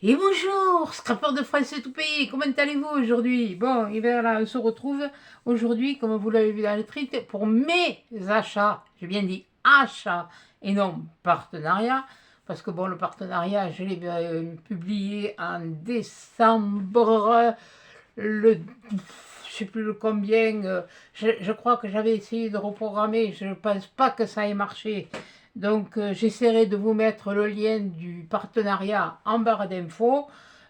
Et bonjour, scrapeur de France et tout pays, comment allez-vous aujourd'hui? Bon, et bien là, on se retrouve aujourd'hui, comme vous l'avez vu dans le titre, pour mes achats. J'ai bien dit achats et non partenariat, parce que bon, le partenariat, je l'ai publié en décembre, je sais plus le combien, je crois que j'avais essayé de reprogrammer, je ne pense pas que ça ait marché. Donc j'essaierai de vous mettre le lien du partenariat en barre d'infos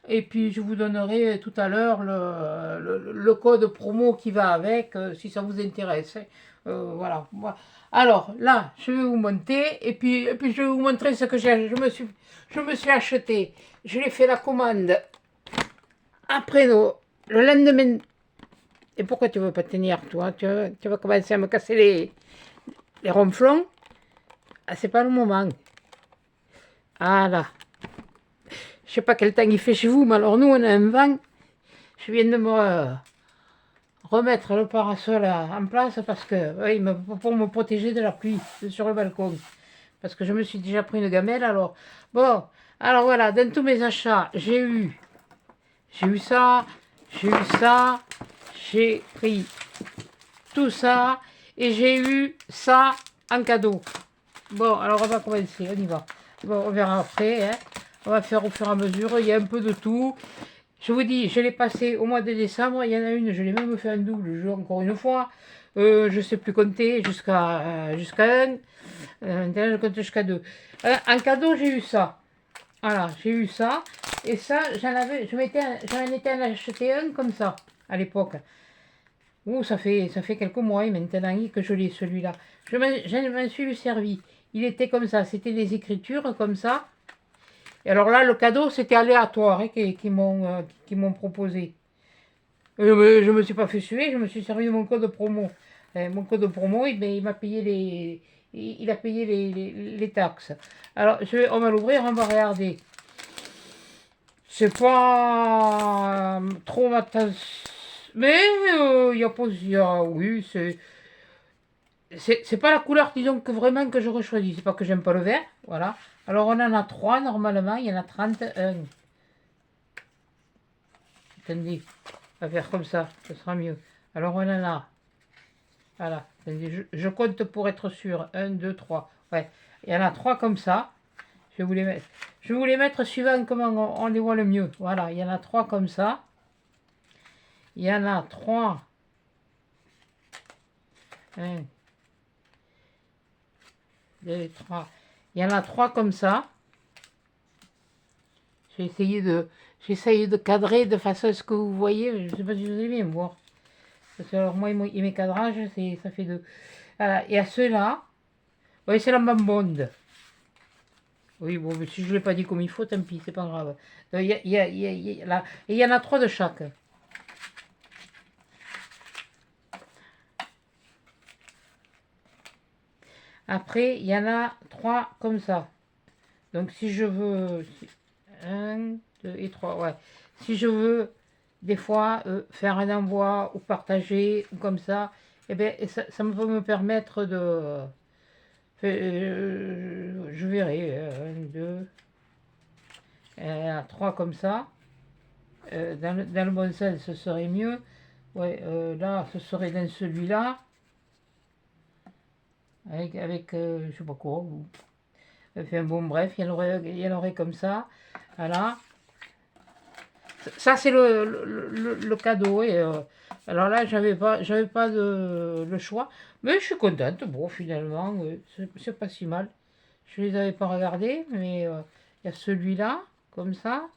et puis je vous donnerai tout à l'heure le code promo qui va avec si ça vous intéresse. Voilà. Alors là, je vais vous monter et puis je vais vous montrer ce que je me suis acheté. Je l'ai fait la commande après le lendemain. Et pourquoi tu veux pas tenir, toi? Tu vas commencer à me casser les ronflons? Ah, c'est pas le moment. Ah là. Je sais pas quel temps il fait chez vous, mais alors nous, on a un vent. Je viens de me remettre le parasol en place parce que, oui, pour me protéger de la pluie sur le balcon. Parce que je me suis déjà pris une gamelle, alors. Bon, alors voilà, dans tous mes achats, j'ai eu ça, j'ai eu ça, j'ai pris tout ça et j'ai eu ça en cadeau. Bon, alors on va commencer, on y va. Bon, on verra après, hein. On va faire au fur et à mesure, il y a un peu de tout. Je vous dis, je l'ai passé au mois de décembre, il y en a une, je l'ai même fait un double jeu encore une fois. Je ne sais plus compter jusqu'à 1. Maintenant, je compte jusqu'à 2. En cadeau, j'ai eu ça. Voilà, j'ai eu ça. Et ça, j'en étais en acheté un comme ça, à l'époque. Ouh, ça fait quelques mois maintenant que je l'ai celui-là. Je m'en suis servi. Il était comme ça, c'était des écritures comme ça. Et alors là, le cadeau, c'était aléatoire, hein, qui m'ont proposé. Je me suis pas fait suer, je me suis servi de mon code promo. Mon code promo, il m'a payé il a payé les taxes. Alors, on va l'ouvrir, on va regarder. C'est pas trop ma tasse. Mais il y a pas. Oui, c'est pas la couleur, disons, que vraiment que j'aurais choisi. C'est pas que j'aime pas le vert. Voilà. Alors, on en a 3 normalement. Il y en a 31. Attendez. On va faire comme ça. Ce sera mieux. Alors, on en a. Voilà. Attendez, je compte pour être sûr. 1, 2, 3. Ouais. Il y en a 3 comme ça. Je vais vous les mettre. Je vais vous les mettre suivant comment on les voit le mieux. Voilà. Il y en a 3 comme ça. Il y en a 3. 1, 2, 3. Il y en a 3 comme ça. J'ai essayé de cadrer de façon à ce que vous voyez. Je ne sais pas si vous allez bien voir. Parce que alors moi, mes cadrages, ça fait 2. Voilà. Et à ceux-là, oui, c'est la bonbonde. Oui, bon, mais si je ne l'ai pas dit comme il faut, tant pis, c'est pas grave. Là, et il y en a 3 de chaque. Après, il y en a 3 comme ça. Donc si je veux... 1, 2 et 3, ouais. Si je veux, des fois, faire un envoi ou partager, ou comme ça, eh bien, ça me peut me permettre de... je verrai, 1, 2, 3 comme ça. Dans le bon sens, ce serait mieux. Ouais, là, ce serait dans celui-là. Avec je sais pas quoi. Enfin bon, bref, il y en aurait comme ça. Voilà. Ça, c'est le cadeau. Et, alors là, j'avais pas le choix. Mais je suis contente. Bon, finalement, c'est pas si mal. Je les avais pas regardés, mais il y a celui-là, comme ça.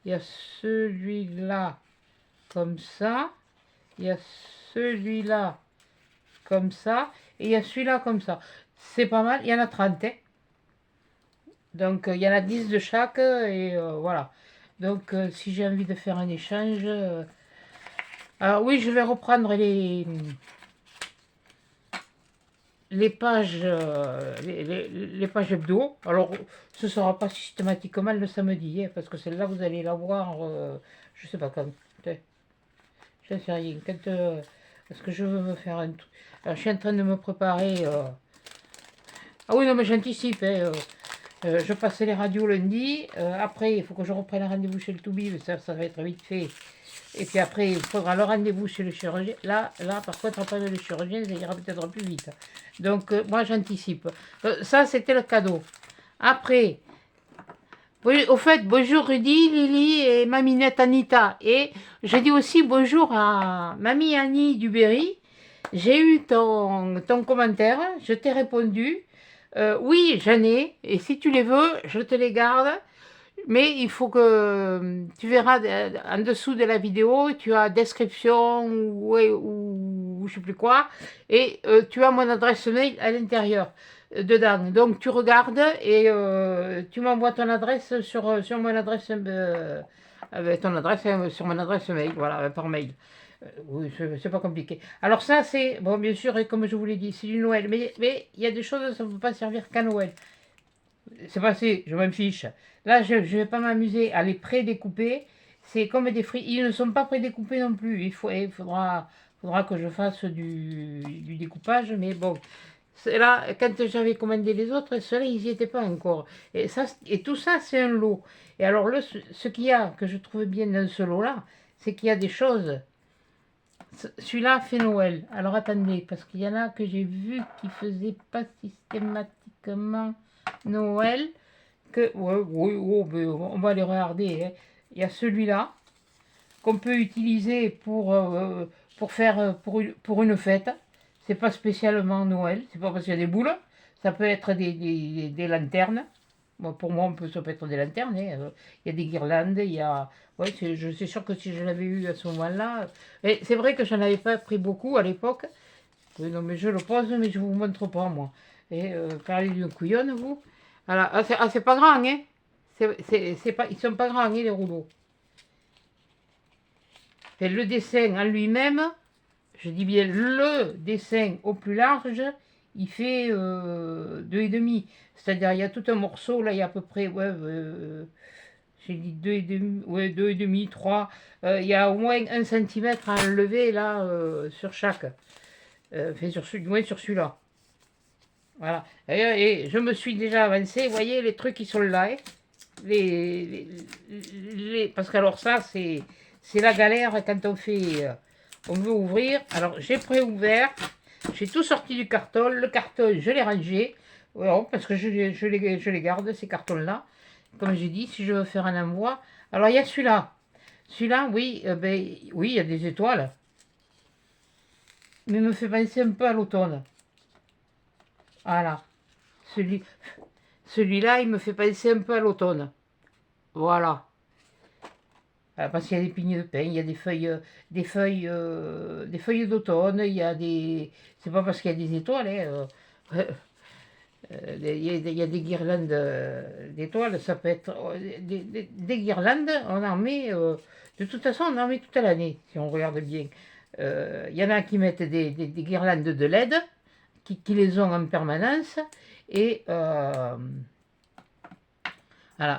Il y a celui-là, comme ça. Il y a celui-là, comme ça. Et il y a celui-là, comme ça. C'est pas mal. Il y en a 30. Hein. Donc, il y en a 10 de chaque. Et voilà. Donc, si j'ai envie de faire un échange... alors oui, je vais reprendre les pages, les pages hebdo. Alors, ce ne sera pas systématiquement le samedi, hein, parce que celle-là, vous allez la voir, je sais pas quand. Je ne sais rien. Parce que je veux me faire un truc. Alors, je suis en train de me préparer. Ah oui, non, mais j'anticipe. Hein, Je passe les radios lundi. Après, il faut que je reprenne rendez-vous chez le Toubib. Ça va être vite fait. Et puis après, il faudra le rendez-vous chez le chirurgien. Là, par contre, après le chirurgien, ça ira peut-être plus vite. Donc, moi, j'anticipe. Ça, c'était le cadeau. Après, au fait, bonjour Rudy, Lily et Maminette Anita. Et je dis aussi bonjour à Mamie Annie du Berry. J'ai eu ton commentaire, je t'ai répondu. Oui, j'en ai, et si tu les veux, je te les garde. Mais il faut que tu verras en dessous de la vidéo, tu as description ou je sais plus quoi, et tu as mon adresse mail à l'intérieur dedans. Donc tu regardes et tu m'envoies ton adresse sur mon adresse avec ton adresse sur mon adresse mail, voilà, par mail. Oui, c'est pas compliqué. Alors ça, c'est, bon, bien sûr, et comme je vous l'ai dit, c'est du Noël. Mais il y a des choses, ça ne peut pas servir qu'à Noël. C'est passé, je m'en fiche. Là, je ne vais pas m'amuser à les pré-découper. C'est comme des fruits. Ils ne sont pas pré-découpés non plus. Il faudra que je fasse du découpage. Mais bon, là, quand j'avais commandé les autres, ceux-là, ils n'y étaient pas encore. Et tout ça, c'est un lot. Et alors, ce qu'il y a, que je trouve bien dans ce lot-là, c'est qu'il y a des choses. Celui-là fait Noël. Alors attendez, parce qu'il y en a que j'ai vu qui faisaient pas systématiquement Noël. Oui, on va les regarder. Hein. Il y a celui-là qu'on peut utiliser pour faire pour une fête. C'est pas spécialement Noël. C'est pas parce qu'il y a des boules. Ça peut être des lanternes. Bon, pour moi, ça peut être des lanternes. Hein. Il y a des guirlandes. Il y a. Ouais, je suis sûr que si je l'avais eu à ce moment-là. C'est vrai que je n'en avais pas pris beaucoup à l'époque. Oui, non, mais je le pose, mais je ne vous montre pas, moi. Et parlez d'une couillonne, vous. Voilà. C'est pas grand, hein. Ils sont pas grands, hein, les rouleaux. Et le dessin en lui-même, je dis bien le dessin au plus large, il fait 2,5. C'est-à-dire, il y a tout un morceau, là, il y a à peu près, ouais, j'ai dit 2,5, ouais, 2,5, 3. Il y a au moins 1 cm à enlever, là, sur chaque. Enfin, du moins sur celui-là. Voilà. Et je me suis déjà avancé, vous voyez, les trucs qui sont là. Hein. Parce qu'alors ça, c'est la galère quand on fait... on veut ouvrir. Alors, j'ai pré-ouvert. J'ai tout sorti du carton. Le carton, je l'ai rangé. Voilà, parce que je les garde, ces cartons-là. Comme j'ai dit, si je veux faire un envoi. Alors, il y a celui-là. Celui-là, oui, oui, il y a des étoiles. Mais il me fait penser un peu à l'automne. Voilà. Celui-là, il me fait penser un peu à l'automne. Voilà. Parce qu'il y a des pignes de pin, il y a des feuilles d'automne, il y a des... C'est pas parce qu'il y a des étoiles, hein, il y a des guirlandes d'étoiles, ça peut être... des guirlandes, on en met... de toute façon, on en met toute l'année, si on regarde bien. Il y en a qui mettent des guirlandes de LED, qui les ont en permanence, et... voilà.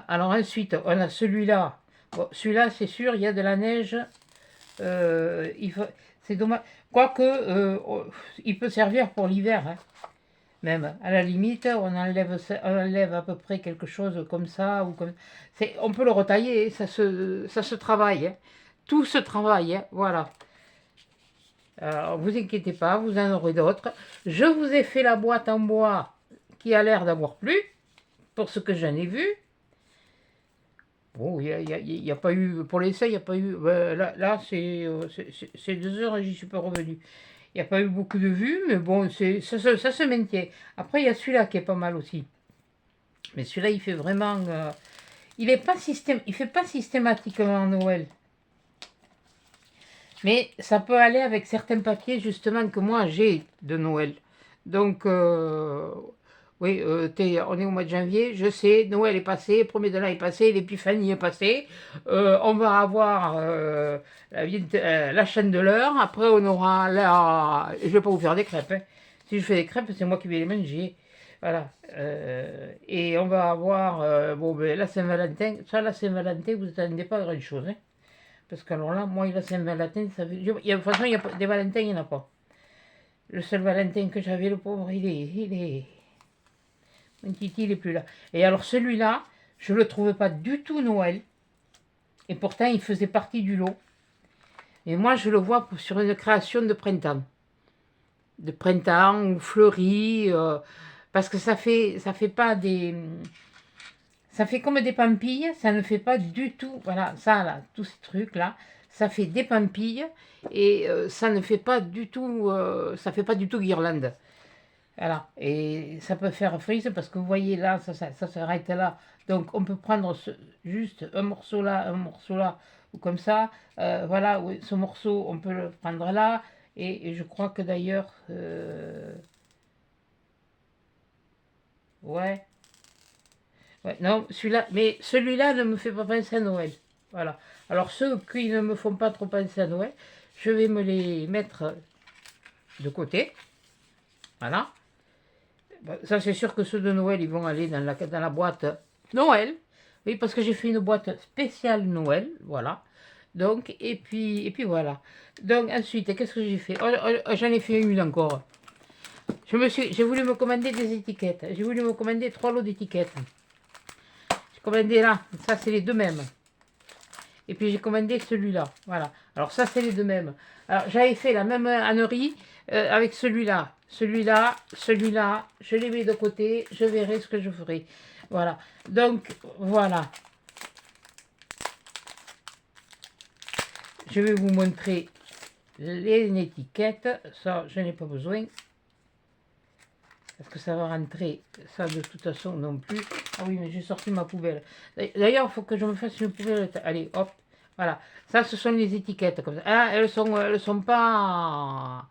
Alors ensuite, on a celui-là. Bon, celui-là, c'est sûr, il y a de la neige. C'est dommage. Quoique, il peut servir pour l'hiver. Hein. Même, à la limite, on enlève à peu près quelque chose comme ça. On peut le retailler, ça se travaille. Hein. Tout se travaille, hein. Voilà. Alors, vous inquiétez pas, vous en aurez d'autres. Je vous ai fait la boîte en bois qui a l'air d'avoir plu, pour ce que j'en ai vu. Bon, il n'y a pas eu, pour l'essai, il n'y a pas eu, là c'est 2 heures et j'y suis pas revenu. Il n'y a pas eu beaucoup de vues, mais bon, ça se maintient. Après, il y a celui-là qui est pas mal aussi. Mais celui-là, il fait vraiment, il fait pas systématiquement Noël. Mais ça peut aller avec certains papiers, justement, que moi, j'ai de Noël. Donc, oui, on est au mois de janvier, je sais, Noël est passé, le 1er de l'an est passé, l'épiphanie est passée, on va avoir la chandeleur, après on aura la... Je ne vais pas vous faire des crêpes, hein. Si je fais des crêpes, c'est moi qui vais les manger, voilà. Et on va avoir, bon, ben, la Saint-Valentin, ça, la Saint-Valentin, vous n'attendez pas grand-chose, hein. Parce que alors là, moi, la Saint-Valentin, ça veut... de toute façon, des Valentins, il n'y en a pas. Le seul Valentin que j'avais, le pauvre, il est... Mon Titi, il n'est plus là. Et alors celui-là, je ne le trouve pas du tout Noël. Et pourtant, il faisait partie du lot. Et moi, je le vois sur une création de printemps. De printemps ou fleuri. Parce que ça fait pas des... Ça fait comme des pampilles. Ça ne fait pas du tout... Voilà, ça là, tous ces trucs-là. Ça fait des pampilles. Et ça ne fait pas du tout... ça fait pas du tout guirlande. Voilà, et ça peut faire frise parce que vous voyez là, ça s'arrête là. Donc on peut prendre juste un morceau là, ou comme ça. Voilà, oui, ce morceau, on peut le prendre là. Et je crois que d'ailleurs, ouais, ouais, non, celui-là, mais celui-là ne me fait pas penser à Noël. Voilà. Alors ceux qui ne me font pas trop penser à Noël, je vais me les mettre de côté. Voilà. Ça, c'est sûr que ceux de Noël, ils vont aller dans la boîte Noël. Oui, parce que j'ai fait une boîte spéciale Noël. Voilà. Donc, et puis voilà. Donc, ensuite, qu'est-ce que j'ai fait? J'en ai fait une encore. J'ai voulu me commander des étiquettes. J'ai voulu me commander 3 lots d'étiquettes. J'ai commandé là. Ça, c'est les deux mêmes. Et puis, j'ai commandé celui-là. Voilà. Alors, ça, c'est les deux mêmes. Alors, j'avais fait la même ânerie avec celui-là. Celui-là, celui-là, je les mets de côté, je verrai ce que je ferai. Voilà. Donc, voilà. Je vais vous montrer les étiquettes. Ça, je n'ai pas besoin. Parce que ça va rentrer. Ça, de toute façon, non plus. Ah oui, mais j'ai sorti ma poubelle. D'ailleurs, il faut que je me fasse une poubelle. Allez, hop. Voilà. Ça, ce sont les étiquettes. Comme ça. Ah, elles sont pas...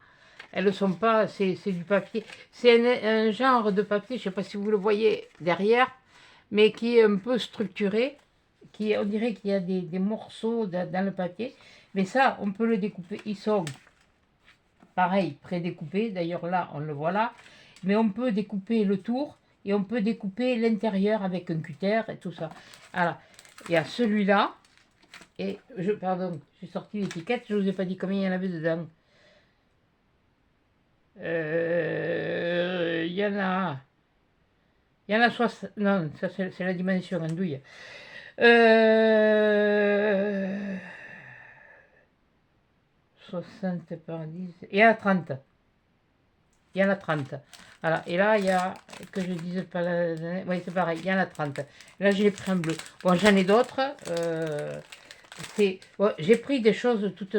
Elles ne sont pas, c'est du papier. C'est un genre de papier, je ne sais pas si vous le voyez derrière, mais qui est un peu structuré. On dirait qu'il y a des morceaux dans le papier. Mais ça, on peut le découper. Ils sont, pareil, pré-découpés. D'ailleurs, là, on le voit là. Mais on peut découper le tour et on peut découper l'intérieur avec un cutter et tout ça. Voilà. Il y a celui-là. Et, pardon, j'ai sorti l'étiquette. Je ne vous ai pas dit combien il y en avait dedans. Il y en a. Il y en a 60. Non, ça c'est la dimension andouille. 60 par 10. Il y en a 30. Il y en a 30. Voilà. Et là, il y a. Que je dise pas la. Oui, c'est pareil. Il y en a 30. Là, j'ai pris un bleu. Bon, j'en ai d'autres. J'ai pris des choses toutes.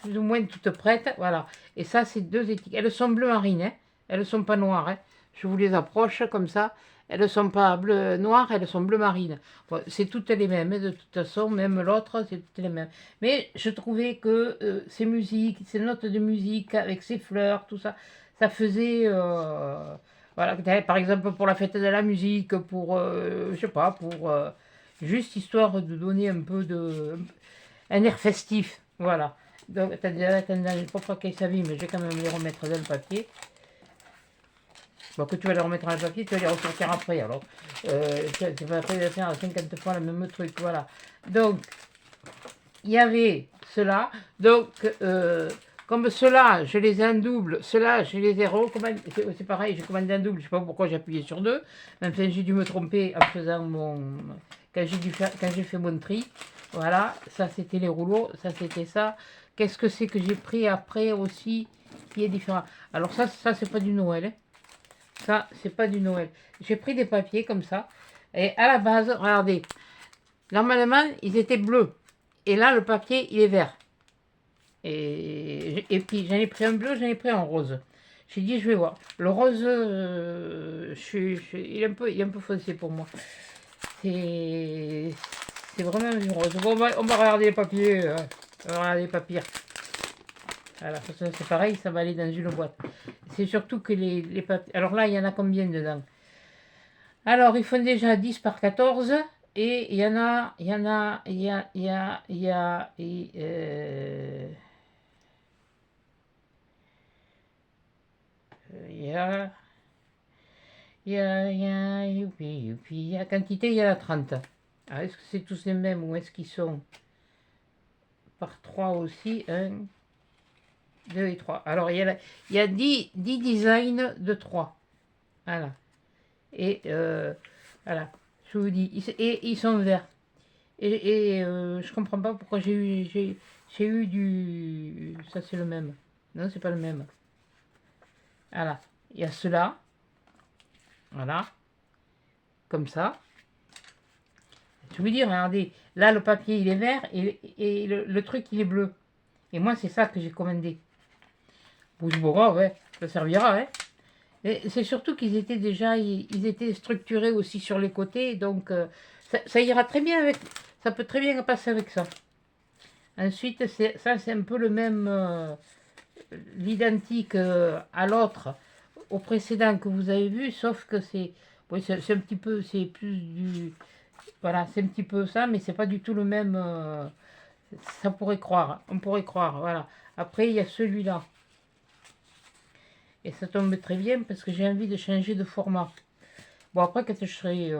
Plus ou moins toutes prêtes. Voilà. Et ça, c'est deux étiquettes. Elles sont bleu marine. Hein. Elles ne sont pas noires. Hein. Je vous les approche comme ça. Elles ne sont pas bleu noires, elles sont bleu marine. Bon, c'est toutes les mêmes, hein, de toute façon, même l'autre, c'est toutes les mêmes. Mais je trouvais que ces musiques, ces notes de musique avec ces fleurs, tout ça, ça faisait... voilà, par exemple, pour la fête de la musique, pour, je sais pas, pour... juste histoire de donner un peu de... un air festif, voilà. Donc, attendez, je ne sais pas qu'elle s'habille, mais je vais quand même les remettre dans le papier. Bon, que tu vas les remettre dans le papier, tu vas les ressortir après, alors. Tu vas faire 50 fois le même truc, voilà. Donc, il y avait cela. Donc, comme cela, je les ai en double, cela, je les ai recommandés. C'est pareil, j'ai commandé un double, je ne sais pas pourquoi j'ai appuyé sur deux. Enfin, j'ai dû me tromper en faisant mon... Quand j'ai fait mon tri. Voilà, ça c'était les rouleaux, ça c'était ça. Qu'est-ce que c'est que j'ai pris après aussi qui est différent? Alors ça c'est pas du Noël, hein. Ça, c'est pas du Noël. J'ai pris des papiers comme ça. Et à la base, regardez. Normalement, ils étaient bleus. Et là, le papier, il est vert. Et puis, j'en ai pris un bleu, j'en ai pris un rose. J'ai dit, je vais voir. Le rose, il est un peu foncé pour moi. C'est vraiment du rose. Bon, on va regarder les papiers. On va regarder les papiers. Voilà, c'est pareil, ça va aller dans une boîte. C'est surtout que les papiers... Alors là, il y en a combien dedans? Alors, ils font déjà 10 par 14. Et il y en a... Il y en a... Il y a... Il y a... Il y a... Il y a... Youpi, youpi. La quantité, il y en a 30. Alors, est-ce que c'est tous les mêmes ou est-ce qu'ils sont par 3 aussi? 1, 2 et 3. Alors, il y a 10 designs de 3. Voilà. Et voilà, je vous dis, et ils sont verts. Et je comprends pas pourquoi j'ai eu du... Ça c'est le même. Non, c'est pas le même. Voilà, il y a cela. Voilà, comme ça. Je veux dire, regardez, là le papier il est vert et le truc il est bleu. Et moi c'est ça que j'ai commandé. Bouge ouais, ça servira, ouais. Et c'est surtout qu'ils étaient déjà, ils étaient structurés aussi sur les côtés, donc ça ira très bien avec, ça peut très bien passer avec ça. Ensuite, ça c'est un peu le même, l'identique à l'autre, au précédent que vous avez vu, sauf que c'est, oui, c'est un petit peu, c'est plus du, voilà, c'est un petit peu ça, mais c'est pas du tout le même, ça pourrait croire, on pourrait croire, voilà. Après, il y a celui-là. Et ça tombe très bien parce que j'ai envie de changer de format. Bon, après, quand je serai...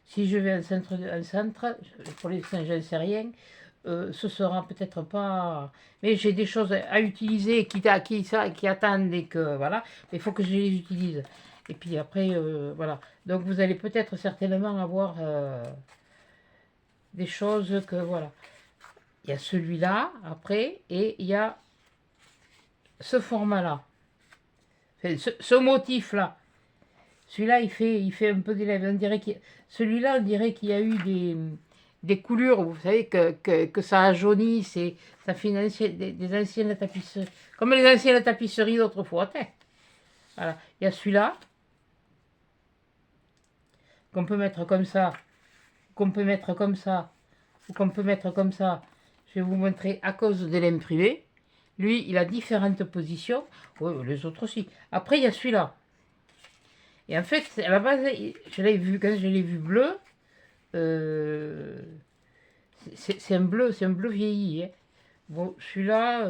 si je vais en centre pour l'instant, je ne sais rien, ce sera peut-être pas... Mais j'ai des choses à utiliser qui attendent et que... Voilà, il faut que je les utilise. Et puis après, voilà. Donc, vous allez peut-être certainement avoir des choses que... Voilà. Il y a celui-là, après, et il y a ce format-là. Enfin, ce motif-là. Celui-là, il fait un peu des lèvres. Celui-là, on dirait qu'il y a eu des coulures, vous savez, que ça a jauni, ça fait des anciennes tapisseries, comme les anciennes tapisseries d'autrefois. Voilà. Il y a celui-là, qu'on peut mettre comme ça, qu'on peut mettre comme ça, ou qu'on peut mettre comme ça. Je vais vous montrer à cause de l'imprimé. Lui, il a différentes positions. Oui, les autres aussi. Après, il y a celui-là. Et en fait, à la base, je l'ai vu, quand je l'ai vu bleu, c'est un bleu vieilli. Hein. Bon, celui-là,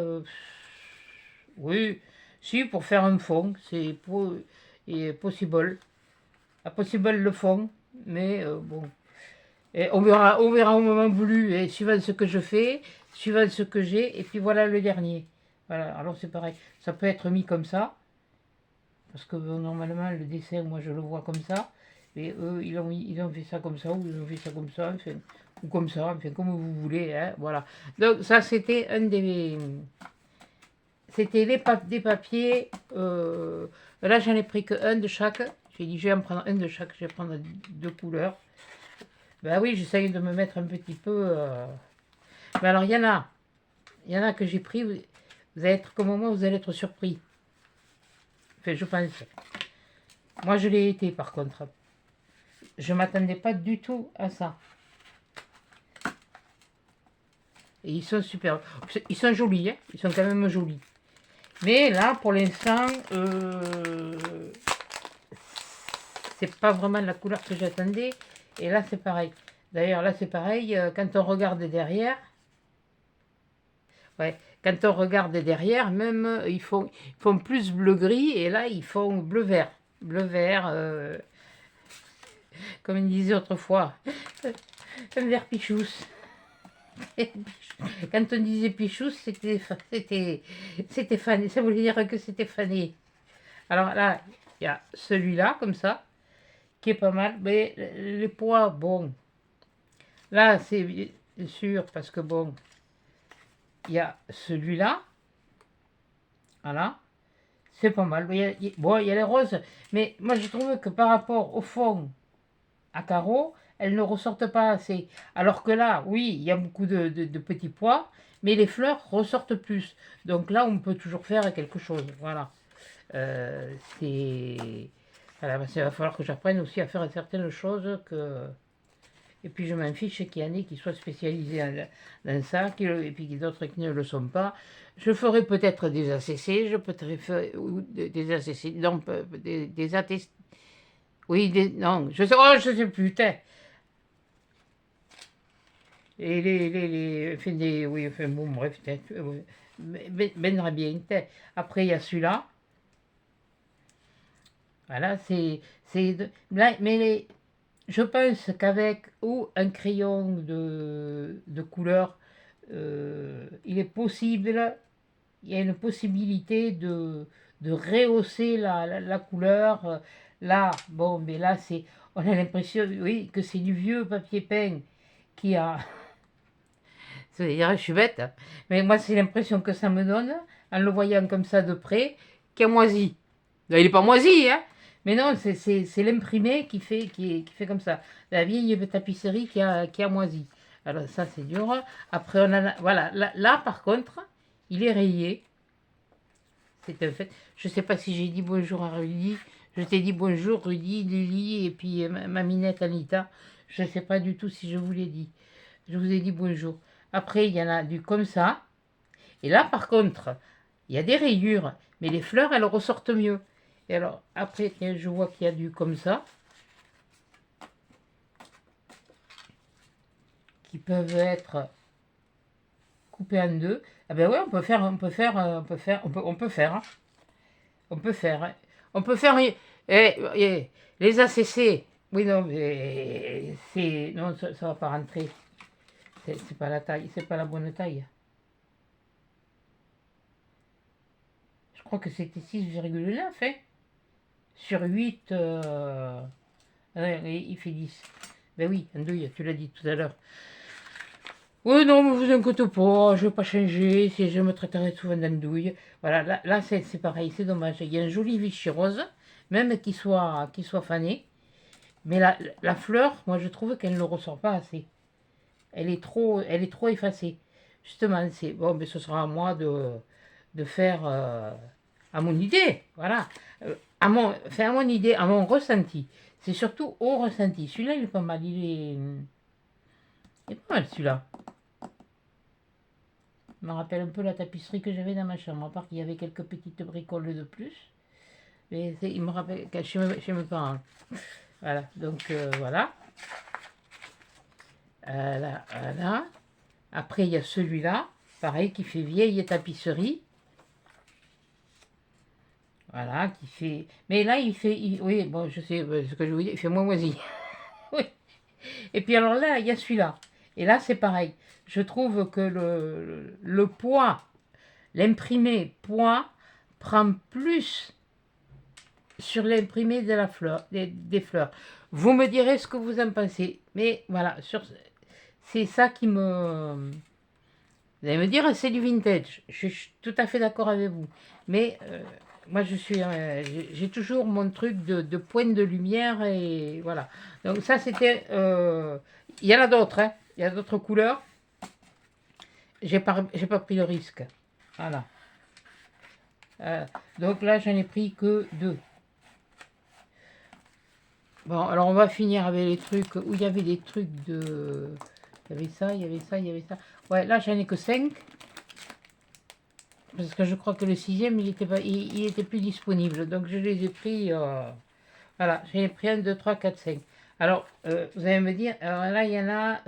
oui, si, pour faire un fond, c'est possible. Possible le fond, mais bon. Et on verra au moment voulu, et suivant ce que je fais, suivant ce que j'ai, et puis voilà le dernier. Voilà, alors c'est pareil, ça peut être mis comme ça, parce que normalement le dessin, moi je le vois comme ça, mais eux ils ont fait ça comme ça, ou ils ont fait ça comme ça, enfin, ou comme ça, enfin comme vous voulez, hein, voilà. Donc ça c'était c'était des papiers, là j'en ai pris que un de chaque, j'ai dit je vais en prendre un de chaque, je vais prendre deux couleurs. Ben oui, j'essaye de me mettre un petit peu, mais alors il y en a que j'ai pris, vous allez être comme moi, vous allez être surpris. Enfin je pense. Moi je l'ai été par contre. Je m'attendais pas du tout à ça. Et ils sont super. Ils sont jolis, hein, ils sont quand même jolis. Mais là, pour l'instant, c'est pas vraiment la couleur que j'attendais. Et là, c'est pareil. D'ailleurs, là, c'est pareil. Quand on regarde derrière, ouais, quand on regarde derrière, même, ils font plus bleu-gris. Et là, ils font bleu-vert. Bleu-vert, comme ils disaient autrefois. Un vert pichousse. Quand on disait pichousse, c'était fané. Ça voulait dire que c'était fané. Alors là, il y a celui-là, comme ça, qui est pas mal. Mais les poids, bon. Là, c'est sûr, parce que bon, il y a celui-là. Voilà. C'est pas mal. Bon, il y a les roses. Mais moi, je trouve que par rapport au fond à carreaux, elles ne ressortent pas assez. Alors que là, oui, il y a beaucoup de petits pois, mais les fleurs ressortent plus. Donc là, on peut toujours faire quelque chose. Voilà. C'est... Voilà, parce qu'il va falloir que j'apprenne aussi à faire certaines choses que... Et puis je m'en fiche qu'il y en ait qui soient spécialisés dans ça, et puis d'autres qui ne le sont pas. Je ferai peut-être des ACC, je peux faire des ACC, non, des ATC. Oui, non, je sais plus, et enfin, oui, enfin, bon, bref, ben bien. Après, il y a celui-là. Voilà, là, mais je pense qu'avec ou un crayon de couleur, il est possible, il y a une possibilité de rehausser la couleur. Là, bon, mais là, on a l'impression, oui, que c'est du vieux papier peint qui a... C'est-à-dire, je suis bête, hein, mais moi, c'est l'impression que ça me donne, en le voyant comme ça de près, qu'il a moisi. Non, il n'est pas moisi, hein, mais non, c'est l'imprimé qui fait comme ça. La vieille tapisserie qui a moisi. Alors, ça, c'est dur. Après, on a... Voilà, là, par contre, il est rayé. C'est un fait. Je ne sais pas si j'ai dit bonjour à Rudy. Je t'ai dit bonjour Rudy, Lily et puis ma minette Anita. Je ne sais pas du tout si je vous l'ai dit. Je vous ai dit bonjour. Après, il y en a du comme ça. Et là, par contre, il y a des rayures. Mais les fleurs, elles ressortent mieux. Et alors, après, tiens, je vois qu'il y a du comme ça. Qui peuvent être coupés en deux. Ah ben ouais, on peut faire, hein. On peut faire les ACC. Oui, non, mais non, ça va pas rentrer. C'est pas la taille, c'est pas la bonne taille. Je crois que c'était 6,9, hein. Sur 8, ouais, il fait 10. Ben oui, andouille, tu l'as dit tout à l'heure. Oui, non, mais vous inquiétez pas, je vais pas changer, si je me traiterai souvent d'andouille. Voilà, là c'est pareil, c'est dommage. Il y a un joli Vichy rose, même qu'il soit fané. Mais la fleur, moi je trouve qu'elle ne le ressort pas assez. Elle est trop effacée. Justement, c'est bon, mais ce sera à moi de faire à mon idée, voilà. Enfin, à mon idée, à mon ressenti. C'est surtout au ressenti. Celui-là, il est pas mal, il est pas mal celui-là. Il me rappelle un peu la tapisserie que j'avais dans ma chambre, à part qu'il y avait quelques petites bricoles de plus. Mais il me rappelle chez mes parents. Voilà, donc voilà. Voilà. Après, il y a celui-là, pareil, qui fait vieille tapisserie. Voilà, qui fait... Mais là, oui, bon, je sais ce que je vous dis, il fait moins moisi. Oui. Et puis alors là, il y a celui-là. Et là, c'est pareil. Je trouve que le poids, l'imprimé poids, prend plus sur l'imprimé de la fleur, des fleurs. Vous me direz ce que vous en pensez. Mais voilà, c'est ça qui me... Vous allez me dire, c'est du vintage. Je suis tout à fait d'accord avec vous. Mais moi, j'ai toujours mon truc de pointe de lumière et voilà. Donc ça, c'était... il y en a d'autres, hein. Il y a d'autres couleurs. J'ai pas pris le risque. Voilà. Donc là, j'en ai pris que 2. Bon, alors on va finir avec les trucs où il y avait des trucs de... Il y avait ça, il y avait ça, il y avait ça. Ouais, là, j'en ai que 5. Parce que je crois que le 6e, il était plus disponible. Donc je les ai pris... voilà, j'en ai pris 1, 2, 3, 4, 5. Alors, vous allez me dire, alors là, il y en a...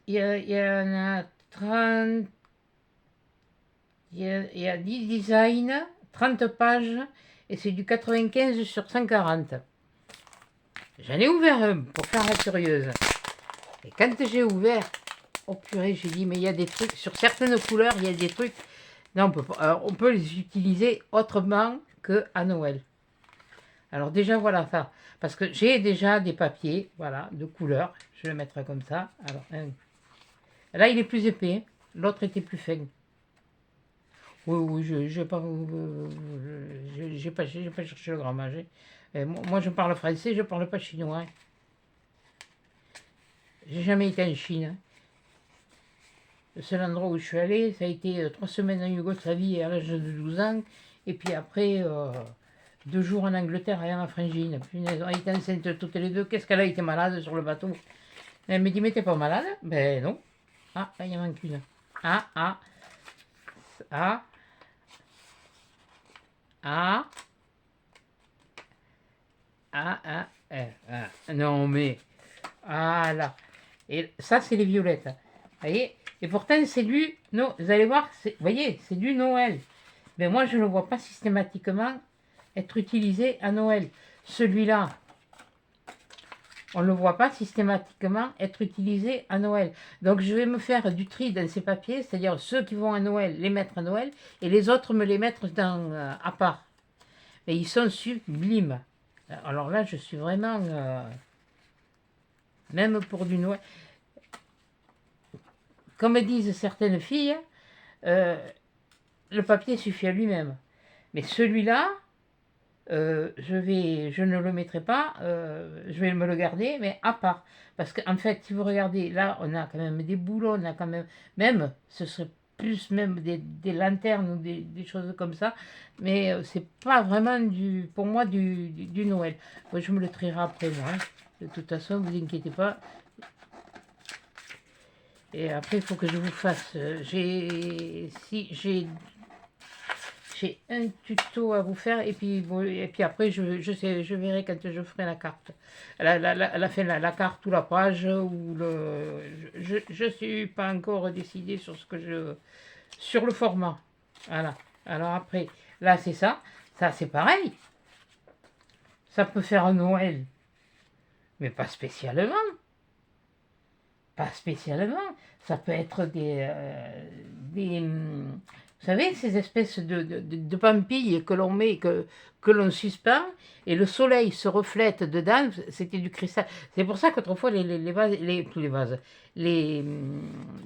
il y en a 30... Il y a 10 designs, 30 pages, et c'est du 95 sur 140. J'en ai ouvert un pour faire la curieuse. Et quand j'ai ouvert, oh purée, j'ai dit, mais il y a des trucs, sur certaines couleurs, il y a des trucs, non, on peut les utiliser autrement qu'à Noël. Alors déjà, voilà ça, parce que j'ai déjà des papiers, voilà, de couleurs, je vais le mettre comme ça. Alors, là, il est plus épais, l'autre était plus fin. Oui, je n'ai pas cherché le grammage. Moi, je parle français, je ne parle pas chinois. J'ai jamais été en Chine. Le seul endroit où je suis allé, ça a été 3 semaines en Yougoslavie à l'âge de 12 ans. Et puis après, 2 jours en Angleterre avec ma frangine. Punaise, on était enceintes toutes les deux. Qu'est-ce qu'elle a été malade sur le bateau? Elle me dit, mais t'es pas malade? Ben non. Ah, là, il y en manque une. Ah. Non, mais... Ah là. Et ça, c'est les violettes. Vous voyez? Et pourtant, c'est du... Non, vous allez voir, vous voyez, c'est du Noël. Mais moi, je ne le vois pas systématiquement être utilisé à Noël. Celui-là, on ne le voit pas systématiquement être utilisé à Noël. Donc, je vais me faire du tri dans ces papiers, c'est-à-dire ceux qui vont à Noël, les mettre à Noël, et les autres, me les mettre à part. et ils sont sublimes. Alors là, je suis vraiment... même pour du Noël. Comme disent certaines filles, le papier suffit à lui-même. Mais celui-là, je ne le mettrai pas, je vais me le garder, mais à part. Parce qu'en fait, si vous regardez, là, on a quand même des boulons, on a quand même, ce serait plus même des lanternes ou des choses comme ça, mais c'est pas vraiment pour moi du Noël. Moi, je me le trierai après, moi, hein. De toute façon, vous inquiétez pas. Et après, il faut que je vous fasse, j'ai un tuto à vous faire et puis, bon, et puis après je verrai quand je ferai la carte. La carte ou la page ou je suis pas encore décidé sur sur le format. Voilà. Alors après, là c'est ça. Ça c'est pareil. Ça peut faire un Noël, mais pas spécialement. Pas spécialement. Ça peut être vous savez, ces espèces de pampilles que l'on met, que l'on suspend, et le soleil se reflète dedans, c'était du cristal. C'est pour ça qu'autrefois, les vases, tous les vases, les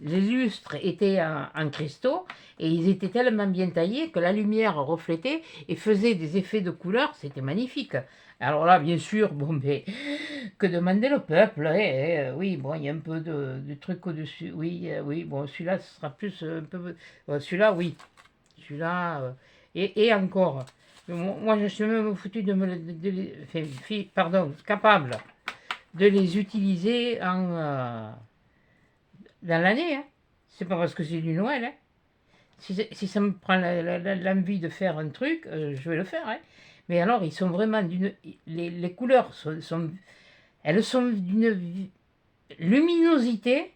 lustres étaient en cristaux, et ils étaient tellement bien taillés que la lumière reflétait et faisait des effets de couleur, c'était magnifique. Alors là, bien sûr, bon, mais que demandait le peuple, oui, bon, il y a un peu de truc au-dessus, oui, oui, bon, celui-là, ce sera plus un peu, celui-là, oui, celui-là, et encore, moi, je suis même foutu pardon, capable de les utiliser dans l'année, hein. C'est pas parce que c'est du Noël, hein. Si ça me prend l'envie de faire un truc, je vais le faire, hein. Mais alors, ils sont vraiment les couleurs elles sont d'une luminosité,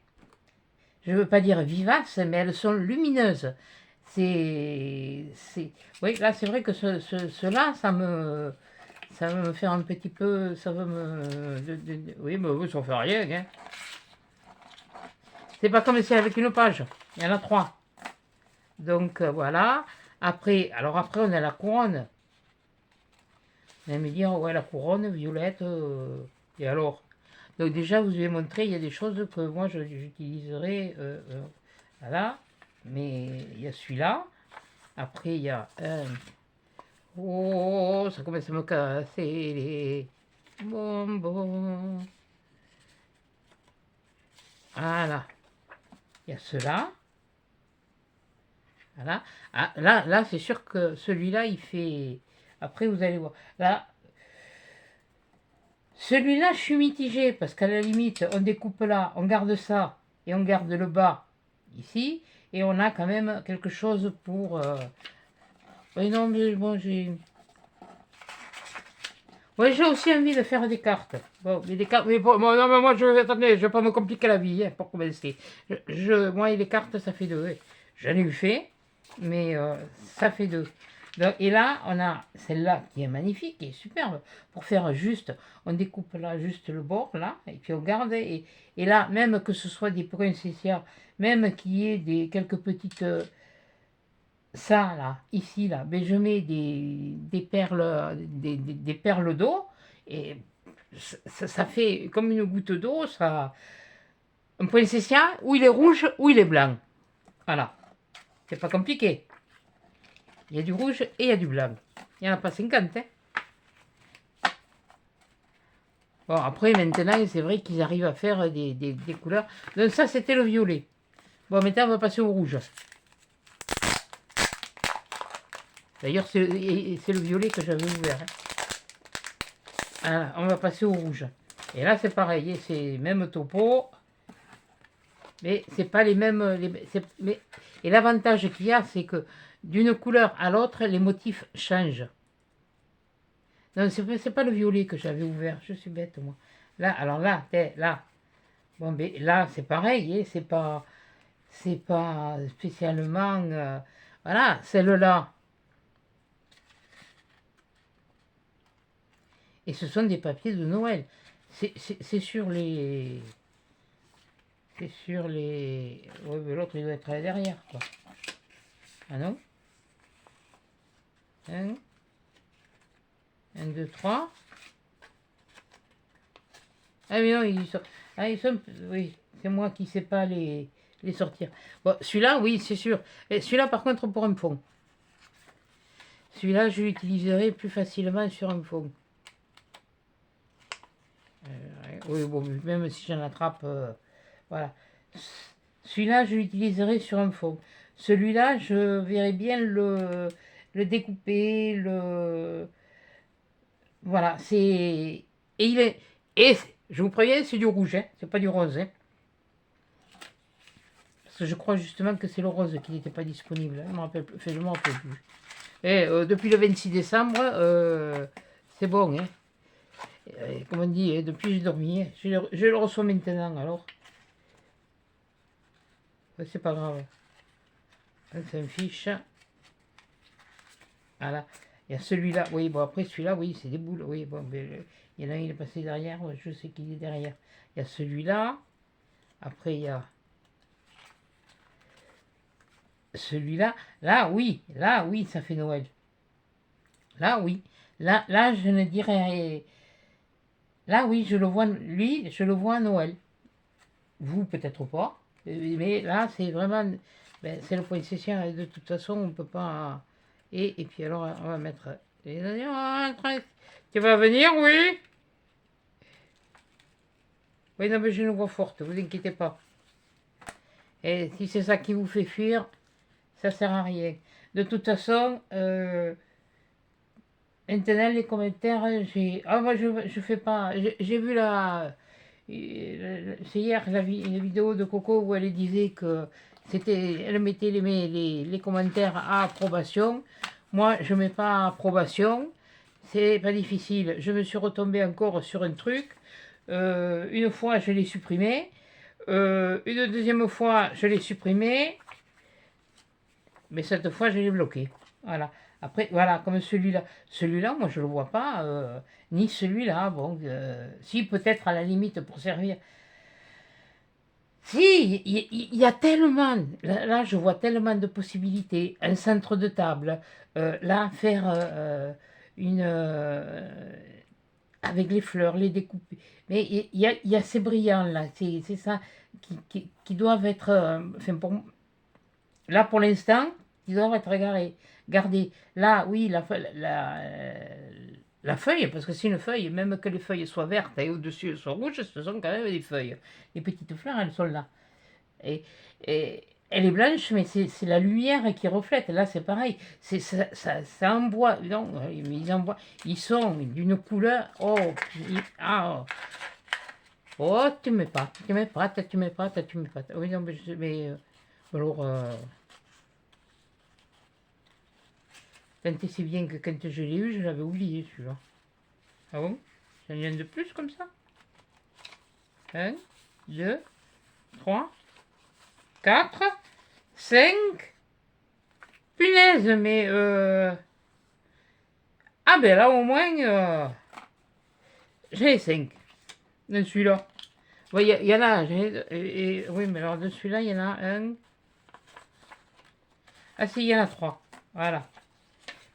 je ne veux pas dire vivace, mais elles sont lumineuses. Oui, là, c'est vrai que cela, ça va me faire un petit peu, ça va me, oui, mais oui, ça fait rien, hein. C'est pas comme si avec une page, il y en a 3. Donc, voilà. Après, alors après, on a la couronne. Vous allez me dire, ouais, la couronne, violette, et alors? Donc déjà, vous avez montré, il y a des choses que moi, j'utiliserai, voilà. Mais il y a celui-là. Après, il y a un... Oh, ça commence à me casser les bonbons. Voilà. Il y a cela. Voilà. Ah, là c'est sûr que celui-là, il fait... Après, vous allez voir. Là, celui-là, je suis mitigé, parce qu'à la limite, on découpe là, on garde ça, et on garde le bas ici, et on a quand même quelque chose pour... Oui, non, mais bon, j'ai... Oui, j'ai aussi envie de faire des cartes. Bon, mais des cartes... Mais bon, non, mais moi, attendez, je vais pas me compliquer la vie, hein, pour commencer. Moi, et les cartes, ça fait 2. J'en ai eu fait, mais ça fait 2. Donc, et là, on a celle-là qui est magnifique, qui est superbe. Pour faire juste, on découpe là juste le bord, là, et puis on garde. Et là, même que ce soit des poinsettias, même qu'il y ait quelques petites... ça, là, ici, là, ben, je mets des perles, des perles d'eau, et ça fait comme une goutte d'eau, ça... Un poinsettia, ou il est rouge, ou il est blanc. Voilà. C'est pas compliqué. Il y a du rouge et il y a du blanc. Il n'y en a pas 50, hein. Bon, après, maintenant, c'est vrai qu'ils arrivent à faire des couleurs. Donc ça, c'était le violet. Bon, maintenant, on va passer au rouge. D'ailleurs, c'est le violet que j'avais ouvert, hein. Voilà, on va passer au rouge. Et là, c'est pareil, c'est même topo. Mais c'est pas les mêmes... et l'avantage qu'il y a, c'est que d'une couleur à l'autre, les motifs changent. Non, c'est pas le violet que j'avais ouvert, je suis bête, moi. Là, alors là, là. Bon, mais là, c'est pareil, c'est pas spécialement... voilà, celle-là. Et ce sont des papiers de Noël. C'est sur les... C'est sur les... Ouais, mais l'autre, il doit être là derrière, quoi. Ah non? Hein? 1, 2, 3. Ah mais non, ils sont... Oui, c'est moi qui ne sais pas les sortir. Bon, celui-là, oui, c'est sûr. Et celui-là, par contre, pour un fond. Celui-là, je l'utiliserai plus facilement sur un fond. Oui, bon, même si j'en attrape, voilà. Celui-là, je l'utiliserai sur un fond. Celui-là, je verrai bien le découper, Voilà, c'est... Et il est... Et je vous préviens, c'est du rouge, hein, c'est pas du rose. Hein. Parce que je crois justement que c'est le rose qui n'était pas disponible. Je me rappelle plus. Enfin, je me rappelle plus. Et depuis le 26 décembre, c'est bon. Hein. Comme on dit, hein, depuis j'ai dormi. Hein. Je le reçois maintenant, alors. C'est pas grave. On s'en fiche. Voilà. Il y a celui-là. Oui, bon, après celui-là, oui, c'est des boules. Oui, bon, mais, il y en a un, il est passé derrière. Je sais qu'il est derrière. Il y a celui-là. Après, il y a celui-là. Là, oui, ça fait Noël. Là, oui. Là, je ne dirais... Là, oui, je le vois, lui, je le vois à Noël. Vous, peut-être pas. Mais là, c'est vraiment... Ben, c'est le point de session. De toute façon, on ne peut pas... Et puis alors, on va mettre... Tu vas venir, oui? Oui, non, mais j'ai une voix forte, vous inquiétez pas. Et si c'est ça qui vous fait fuir, ça sert à rien. De toute façon, maintenant, les commentaires, j'ai... Ah, moi, je fais pas... J'ai vu la... C'est hier la vidéo de Coco où elle disait que c'était... Elle mettait les commentaires à approbation. Moi, je mets pas à approbation. C'est pas difficile. Je me suis retombée encore sur un truc. Une fois, je l'ai supprimé. Une deuxième fois, je l'ai supprimé. Mais cette fois, je l'ai bloqué. Voilà. Après, voilà, comme celui-là. Celui-là, moi, je ne le vois pas. Ni celui-là. Bon, si, peut-être à la limite pour servir. Si, il y a tellement. Là, je vois tellement de possibilités. Un centre de table. Là, faire une. Avec les fleurs, les découper. Mais il y a ces brillants là. C'est ça qui doivent être. Enfin, là, pour l'instant, ils doivent être gardés. Là, oui, la feuille, parce que c'est une feuille, même que les feuilles soient vertes et au-dessus elles soient rouges, ce sont quand même des feuilles. Les petites fleurs, elles sont là. Et, et elle est blanche, mais c'est la lumière qui reflète. Là, c'est pareil. Ça envoie. Non, ils sont d'une couleur. Oh, ah, oh, tu mets pas. Tu mets pas, tu mets pas, tu mets pas. Oui, non, mais alors. Tant et si bien que quand je l'ai eu, je l'avais oublié celui-là. Ah bon? J'en ai un de plus comme ça? 1, 2, 3, 4, 5. Punaise, mais ah ben là au moins, j'en ai 5 de celui-là. Oui, il y en a, oui, mais alors de celui-là, il y en a un. Ah si, il y en a 3. Voilà.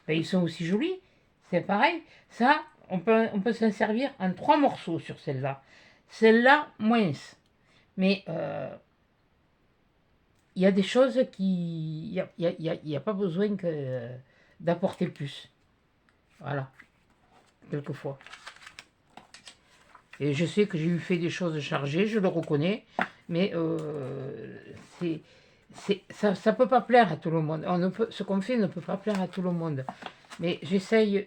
Ben, ils sont aussi jolis. C'est pareil. Ça, on peut s'en servir en 3 morceaux sur celle-là. Celle-là, moins. Mais il y a des choses qui... Il n'y a pas besoin d'apporter plus. Voilà. Quelquefois. Et je sais que j'ai eu fait des choses chargées, je le reconnais. Mais ça ne peut pas plaire à tout le monde. Ce qu'on fait ne peut pas plaire à tout le monde. Mais j'essaye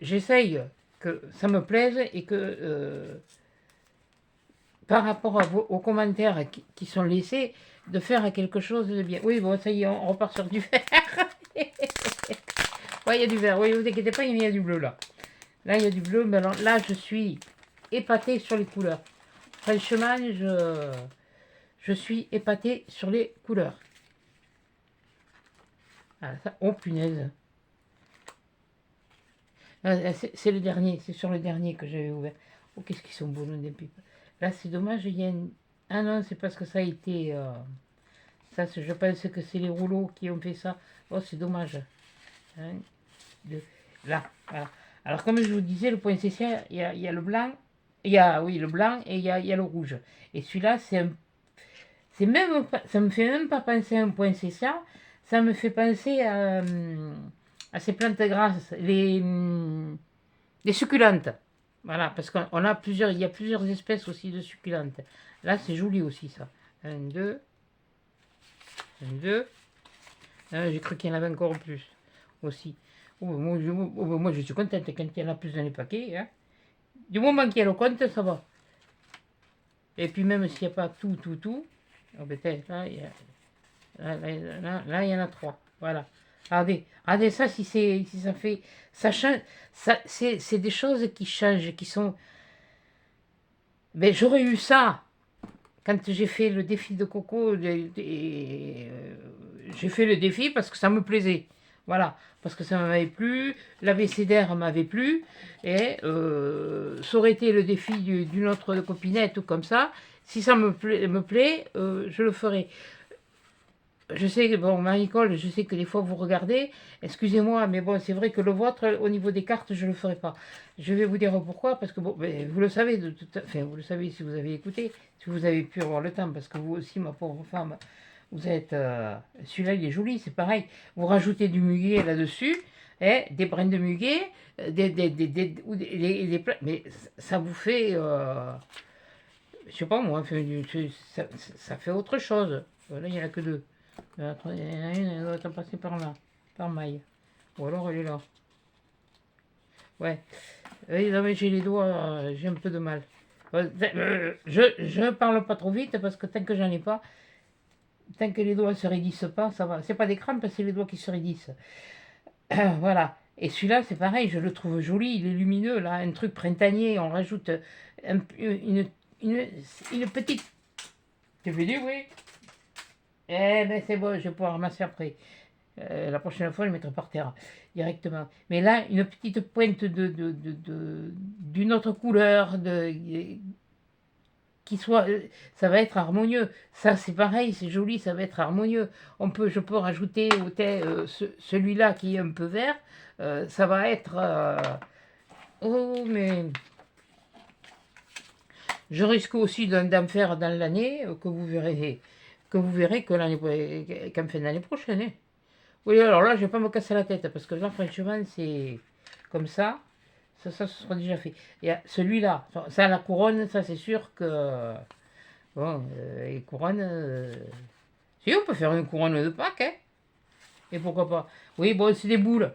que ça me plaise et que par rapport aux commentaires qui sont laissés, de faire quelque chose de bien. Oui, bon, ça y est, on repart sur du vert. Oui, il y a du vert. Oui, ne vous inquiétez pas, il y a du bleu là. Là, il y a du bleu, mais alors, là, je suis épatée sur les couleurs. Franchement, je suis épatée sur les couleurs. Ah, ça, oh punaise. C'est le dernier, c'est sur le dernier que j'avais ouvert. Oh, qu'est-ce qu'ils sont beaux, nos pipes. Là, c'est dommage, il y a une... Ah non, c'est parce que ça a été... Ça, je pense que c'est les rouleaux qui ont fait ça. Oh, c'est dommage. 1, 2, là, voilà. Alors, comme je vous disais, le poinsettia, il y a le blanc, il y a, oui, le blanc et il y a le rouge. Et celui-là, c'est même ça me fait même pas penser à un poinsettia, ça me fait penser à ces plantes grasses, les succulentes. Voilà, parce qu'on a plusieurs, il y a plusieurs espèces aussi de succulentes. Là, c'est joli aussi, ça. Un, deux, un, deux. Ah, j'ai cru qu'il y en avait encore plus aussi. Oh, moi, je suis contente quand il y en a plus dans les paquets. Hein. Du moment qu'il y a le compte, ça va. Et puis même s'il n'y a pas tout, oh, peut-être là, là, il y en a trois. Voilà. Regardez ça, si ça fait, ça change, c'est des choses qui changent, qui sont. Ben, j'aurais eu ça quand j'ai fait le défi de coco. J'ai fait le défi parce que ça me plaisait. Voilà, parce que ça m'avait plu, l'abécédaire m'avait plu, et ça aurait été le défi d'une autre copinette ou comme ça. Si ça me plaît je le ferai. Je sais que, bon, Marie-Cole, je sais que des fois vous regardez, excusez-moi, mais bon, c'est vrai que le vôtre, au niveau des cartes, je ne le ferai pas. Je vais vous dire pourquoi, parce que, bon, ben, vous le savez, enfin, vous le savez si vous avez écouté, si vous avez pu avoir le temps, parce que vous aussi, ma pauvre femme, vous êtes, celui-là, il est joli, c'est pareil. Vous rajoutez du muguet là-dessus, des brins de muguet, mais ça vous fait, je sais pas moi, ça fait autre chose. Voilà, il n'y en a que deux. Il y en a une, elle doit être passée par là, par maille. Ou alors elle est là. Ouais. Oui, non, mais j'ai les doigts, j'ai un peu de mal. Je parle pas trop vite parce que tant que j'en ai pas, tant que les doigts se raidissent pas, ça va. C'est pas des crampes, c'est les doigts qui se raidissent. Voilà. Et celui-là, c'est pareil, je le trouve joli, il est lumineux, là, un truc printanier, on rajoute une petite. Tu veux dire, oui? Eh ben c'est bon, je vais pouvoir ramasser après. La prochaine fois, je le mettrai par terre directement. Mais là, une petite pointe d'une autre couleur, qui soit, ça va être harmonieux. Ça, c'est pareil, c'est joli, ça va être harmonieux. Je peux rajouter au thé celui-là qui est un peu vert. Ça va être. Oh, mais je risque aussi d'en faire dans l'année que vous verrez que qu'en fin d'année prochaine. Hein. Oui, alors là, je vais pas me casser la tête parce que là, franchement, c'est comme ça. Ça ce sera déjà fait. Et celui-là, ça, la couronne, ça, c'est sûr que. Bon, les couronnes. Si, on peut faire une couronne de Pâques, hein. Et pourquoi pas. Oui, bon, c'est des boules.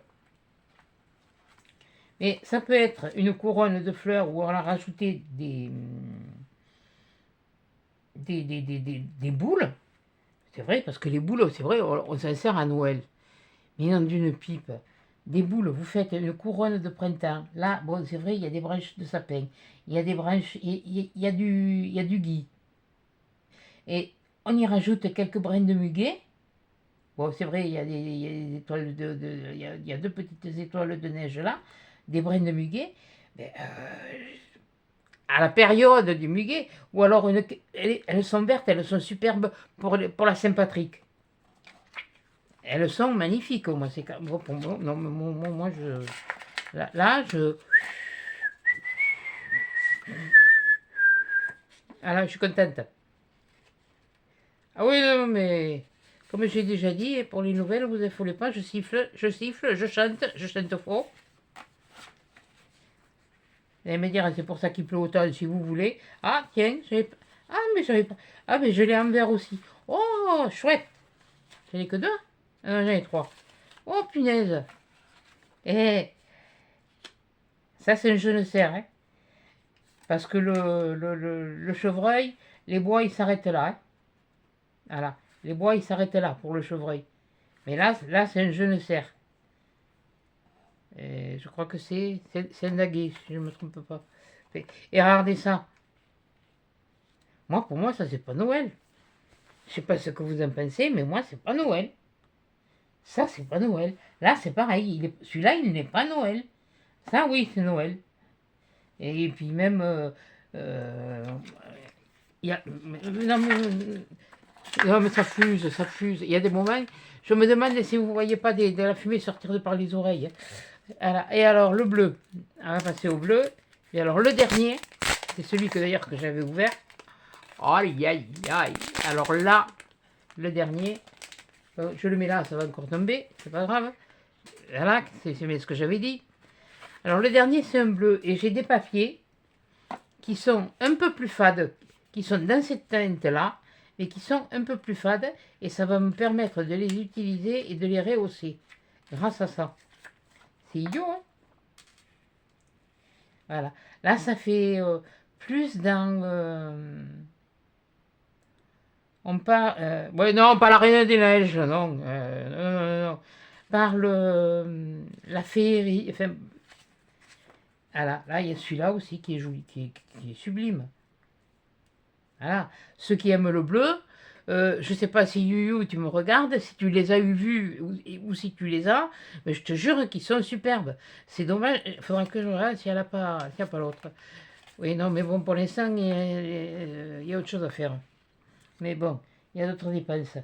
Mais ça peut être une couronne de fleurs où on a rajouté des boules. C'est vrai, parce que les boules, c'est vrai, on s'en sert à Noël. Mais non, d'une pipe. Des boules, vous faites une couronne de printemps. Là, bon, c'est vrai, il y a des branches de sapin. Il y a des branches, il y a du gui. Et on y rajoute quelques brins de muguet. Bon, c'est vrai, il y a des étoiles il y a deux petites étoiles de neige là, des brins de muguet. Mais, à la période du muguet, ou alors elles sont vertes, elles sont superbes pour la Saint-Patrick. Elles sont magnifiques, moi, c'est bon, non, moi, je. Ah là, je suis contente. Ah oui, non, mais comme j'ai déjà dit, pour les nouvelles, vous affolez pas, je siffle, je chante fort. Vous allez me dire, c'est pour ça qu'il pleut autant, si vous voulez. Ah, tiens, ah, mais j'avais pas. Ah, mais je l'ai en vert aussi. Oh, chouette. J'en ai que deux? Ah non, j'en ai trois. Oh, punaise. Eh, ça, c'est un jeune cerf, hein. Parce que le chevreuil, les bois, ils s'arrêtent là, hein. Voilà. Les bois, ils s'arrêtent là pour le chevreuil. Mais là c'est un jeune cerf. Et je crois que c'est un daguet, si je ne me trompe pas. Et regardez ça. Moi, pour moi, ça, c'est pas Noël. Je sais pas ce que vous en pensez, mais moi, c'est pas Noël. Ça, c'est pas Noël. Là, c'est pareil. Celui-là, il n'est pas Noël. Ça, oui, c'est Noël. Et puis même, il y a, non, mais ça fuse. Il y a des moments, je me demande si vous ne voyez pas de la fumée sortir de par les oreilles. Hein. Voilà. Et alors le bleu, on va passer au bleu. Et alors le dernier, c'est celui que d'ailleurs que j'avais ouvert. Aïe, aïe, aïe. Alors là, le dernier, je le mets là, ça va encore tomber, c'est pas grave. Voilà, c'est ce que j'avais dit. Alors le dernier, c'est un bleu. Et j'ai des papiers qui sont un peu plus fades, qui sont dans cette teinte-là, mais qui sont un peu plus fades. Et ça va me permettre de les utiliser et de les rehausser grâce à ça. C'est idiot, hein? Voilà. Là, ça fait plus dans... on part... ouais, non, pas la Reine des Neiges, non. Non, non, non, non. Par la féerie. Enfin, voilà. Là, il y a celui-là aussi qui est joli, qui est sublime. Voilà. Ceux qui aiment le bleu, je ne sais pas si Youyou, tu me regardes, si tu les as vus ou si tu les as, mais je te jure qu'ils sont superbes. C'est dommage, il faudra que je regarde s'il n'y a pas l'autre. Oui, non, mais bon, pour l'instant, il y a autre chose à faire. Mais bon, il y a d'autres dépenses.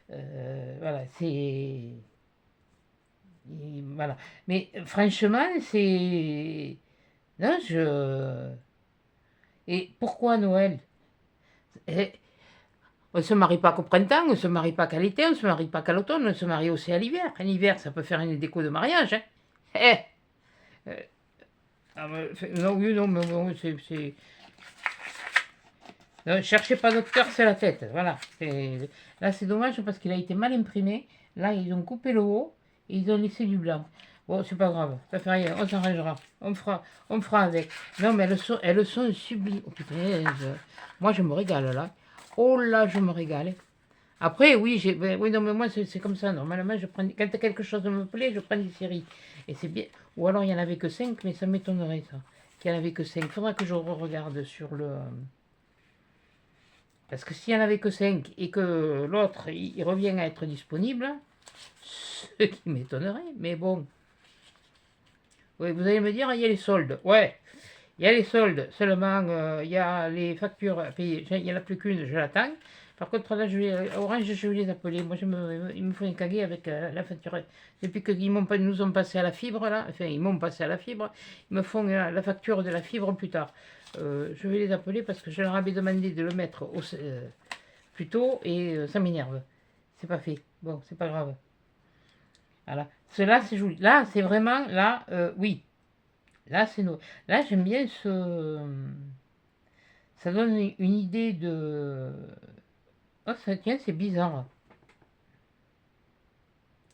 Voilà, c'est... Voilà. Mais franchement, c'est... Non, je... Et pourquoi Noël? Eh, on ne se marie pas qu'au printemps, on ne se marie pas qu'à l'été, on ne se marie pas qu'à l'automne, on se marie aussi à l'hiver. En hiver, ça peut faire une déco de mariage. Hein. Eh, non, oui, non, mais bon, c'est... Ne cherchez pas docteur, c'est la tête. Voilà. Là, c'est dommage parce qu'il a été mal imprimé. Là, ils ont coupé le haut et ils ont laissé du blanc. Bon, c'est pas grave, ça fait rien, on s'arrangera. On fera avec. Non, mais elles sont sublimes. Oh, putain, moi, je me régale là. Oh là, je me régale. Après, oui, oui, non, mais moi, c'est comme ça. Normalement, quand quelque chose me plaît, je prends des séries. Et c'est bien. Ou alors, il n'y en avait que 5, mais ça m'étonnerait, ça. Qu'il n'y en avait que 5. Il faudra que je regarde sur le... Parce que s'il n'y en avait que 5 et que l'autre, il revient à être disponible, ce qui m'étonnerait, mais bon. Oui, vous allez me dire, il y a les soldes. Ouais, il y a les soldes. Seulement, il y a les factures à payer. Il n'y en a plus qu'une, je l'attends. Par contre, là, Orange, je vais les appeler. Moi, ils me font un caguet avec la facture. Depuis qu'ils nous ont passé à la fibre, là, enfin, ils m'ont passé à la fibre, ils me font la facture de la fibre plus tard. Je vais les appeler parce que je leur avais demandé de le mettre plus tôt et ça m'énerve. C'est pas fait. Bon, c'est pas grave. Voilà. Cela, c'est joli. Là, c'est vraiment, là, oui. Là, c'est nous. Là, j'aime bien ce... Ça donne une idée de... Oh, ça, tiens, c'est bizarre.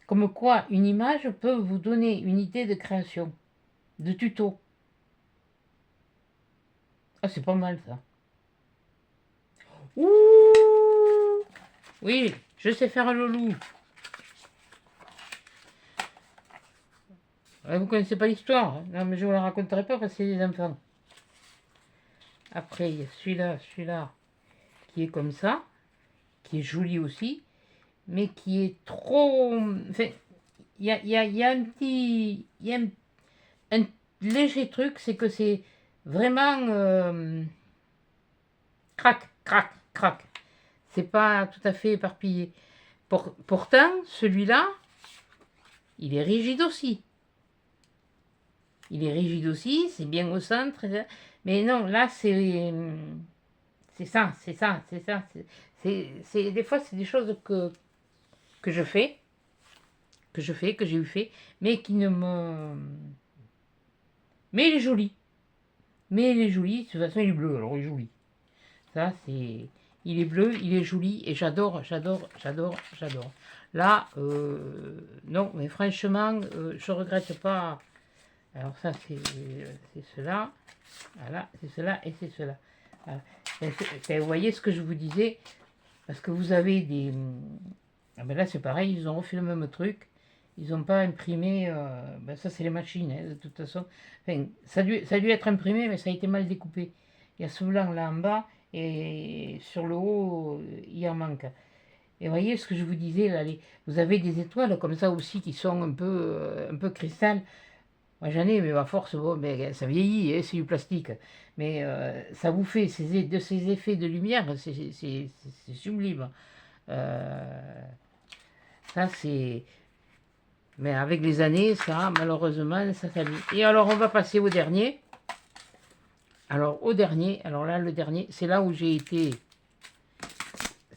Comme quoi, une image peut vous donner une idée de création, de tuto. Ah, c'est pas mal, ça. Ouh! Oui, je sais faire le loup. Vous connaissez pas l'histoire, hein? Non, mais je vous la raconterai pas parce que c'est des enfants. Après, il y a celui-là, qui est comme ça, qui est joli aussi, mais qui est trop... Enfin, il y a un petit... Il y a un léger truc, c'est que c'est vraiment... crac, crac, crac. C'est pas tout à fait éparpillé. Pourtant, celui-là, il est rigide aussi. Il est rigide aussi, c'est bien au centre. Mais non, là, c'est ça, c'est ça, c'est ça. Des fois, c'est des choses que je fais, que j'ai eu fait, mais qui ne me... Mais il est joli. Mais il est joli, de toute façon, il est bleu, alors il est joli. Ça, c'est... Il est bleu, il est joli, et j'adore. Là, non, mais franchement, je regrette pas... Alors ça, c'est cela. Voilà, c'est cela et c'est cela. Voilà. Vous voyez ce que je vous disais, parce que vous avez des... Ah ben là, c'est pareil, ils ont refait le même truc. Ils n'ont pas imprimé... Ben ça, c'est les machines, hein, de toute façon. Enfin, ça a dû être imprimé, mais ça a été mal découpé. Il y a ce blanc là en bas, et sur le haut, il en manque. Et voyez ce que je vous disais, là, vous avez des étoiles comme ça aussi qui sont un peu cristal. Moi j'en ai, mais à force, bon, mais ça vieillit, hein, c'est du plastique. Mais ça vous fait de ces effets de lumière, c'est sublime. Ça c'est... Mais avec les années, ça, malheureusement, ça s'allume. Et alors, on va passer au dernier. Alors, au dernier, alors là, le dernier, c'est là où j'ai été...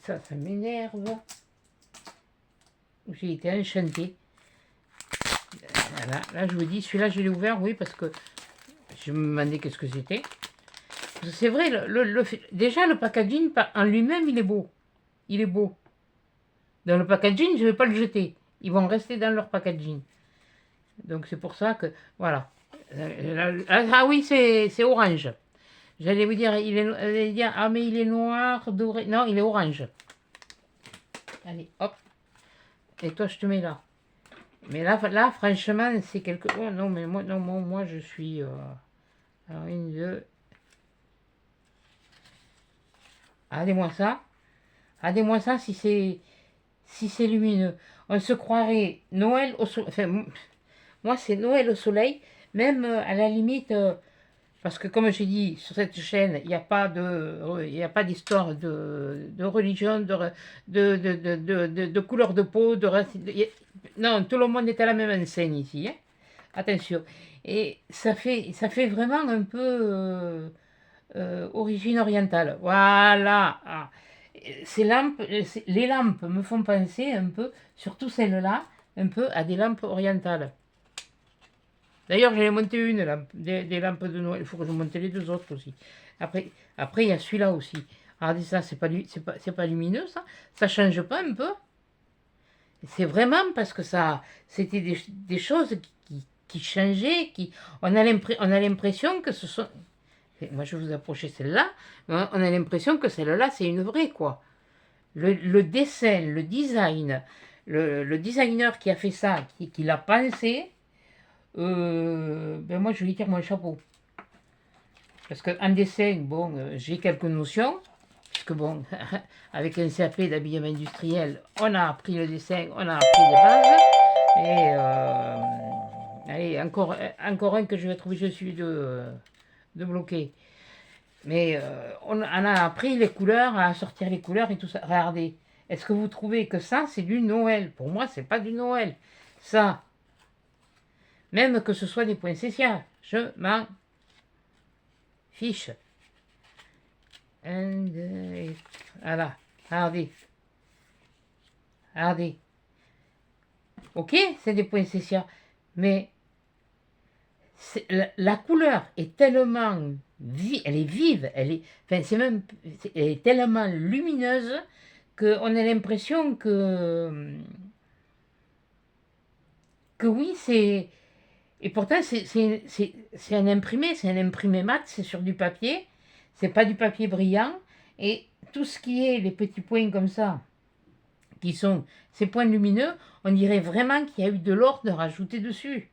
Ça m'énerve. Où j'ai été enchantée. Voilà, là, je vous dis, celui-là, je l'ai ouvert, oui, parce que je me demandais qu'est-ce que c'était. C'est vrai, déjà, le packaging en lui-même, il est beau. Il est beau. Dans le packaging, je ne vais pas le jeter. Ils vont rester dans leur packaging. Donc, c'est pour ça que, voilà. Ah oui, c'est orange. J'allais vous dire, ah mais il est noir, doré. Non, il est orange. Allez, hop. Et toi, je te mets là. Mais là franchement, c'est quelque... Oh non, mais moi, non, moi je suis... Alors, une, deux... Regardez-moi ça. Regardez-moi ça si c'est lumineux. On se croirait Noël au soleil. Enfin, moi, c'est Noël au soleil. Même à la limite... parce que comme j'ai dit, sur cette chaîne, il n'y a pas d'histoire de religion, de couleur de peau, non, tout le monde est à la même enseigne ici, hein. Attention. Et ça fait vraiment un peu origine orientale. Voilà. Ah. Les lampes me font penser un peu, surtout celles-là, un peu à des lampes orientales. D'ailleurs, j'en ai monté une, des lampes de Noël. Il faut que je monte les deux autres aussi. Après il y a celui-là aussi. Regardez ça, c'est pas lumineux, ça. Ça change pas un peu. C'est vraiment parce que ça, c'était des choses qui changeaient, on a l'impression que ce sont... Moi, je vais vous approcher celle-là. On a l'impression que celle-là, c'est une vraie, quoi. Le dessin, le design, le designer qui a fait ça, qui l'a pensé... ben moi je lui tire mon chapeau. Parce qu'en dessin, bon, j'ai quelques notions, puisque bon, avec un CAP d'habillement industriel, on a appris le dessin, on a appris les bases, et allez, encore un que je vais trouver, je suis de bloquer. Mais on a appris les couleurs, à sortir les couleurs et tout ça. Regardez, est-ce que vous trouvez que ça, c'est du Noël? Pour moi, c'est pas du Noël. Ça, même que ce soit des poinsettias, je m'en fiche. Voilà, regardez. Regardez. Ok, c'est des poinsettias, mais la couleur est tellement vive, elle est vive, elle est tellement lumineuse qu'on a l'impression que oui, c'est... Et pourtant, c'est un imprimé mat, c'est sur du papier, c'est pas du papier brillant, et tout ce qui est les petits points comme ça, qui sont ces points lumineux, on dirait vraiment qu'il y a eu de l'or de rajouter dessus.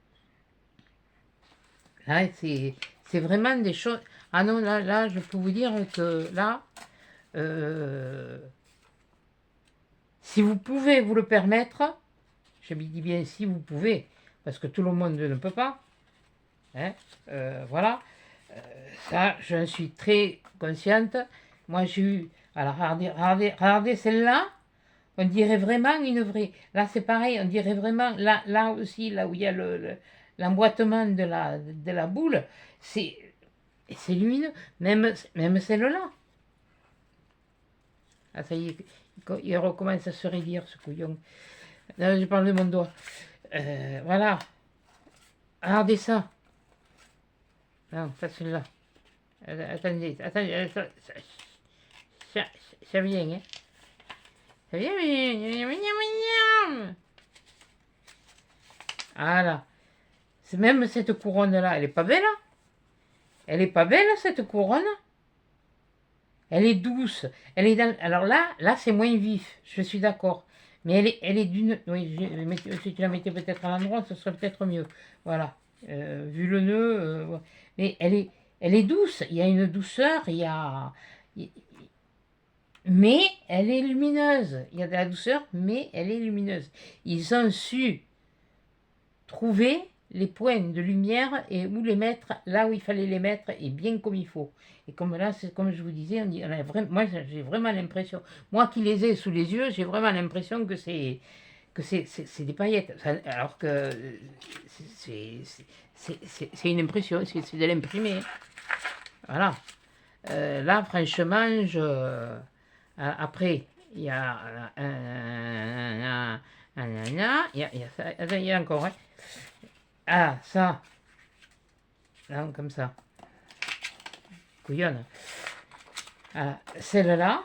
Là, c'est vraiment des choses... Ah non, là, je peux vous dire que là, si vous pouvez vous le permettre, je me dis bien si vous pouvez, parce que tout le monde ne peut pas, hein, voilà, ça, j'en suis très consciente. Moi, j'ai eu... Alors, regardez celle-là, on dirait vraiment une vraie. Là, c'est pareil, on dirait vraiment, là aussi, là où il y a l'emboîtement de la boule, c'est lumineux, même celle-là. Ah, ça y est, il recommence à se raidir, ce couillon. Là, je parle de mon doigt. Voilà. Regardez ça. Non, pas celui-là. Attendez, ça vient, hein. Ça vient. Voilà. C'est même cette couronne-là, elle est pas belle, hein. Elle est pas belle, cette couronne. Elle est douce. Elle est alors là c'est moins vif, je suis d'accord. Mais elle est d'une... Oui, si tu la mettais peut-être à l'endroit, ce serait peut-être mieux. Voilà. Vu le nœud... mais elle est douce. Il y a une douceur, mais elle est lumineuse. Il y a de la douceur, mais elle est lumineuse. Ils ont su trouver les points de lumière et où les mettre, là où il fallait les mettre, et bien comme il faut. Et comme là, c'est comme je vous disais, moi j'ai vraiment l'impression, moi qui les ai sous les yeux, j'ai vraiment l'impression que c'est que c'est des paillettes. Alors que c'est une impression, c'est de l'imprimer. Voilà. Là, franchement, après, il y a il y a encore. Hein. Ah, ça. Là, comme ça. Couillonne. Ah, celle-là.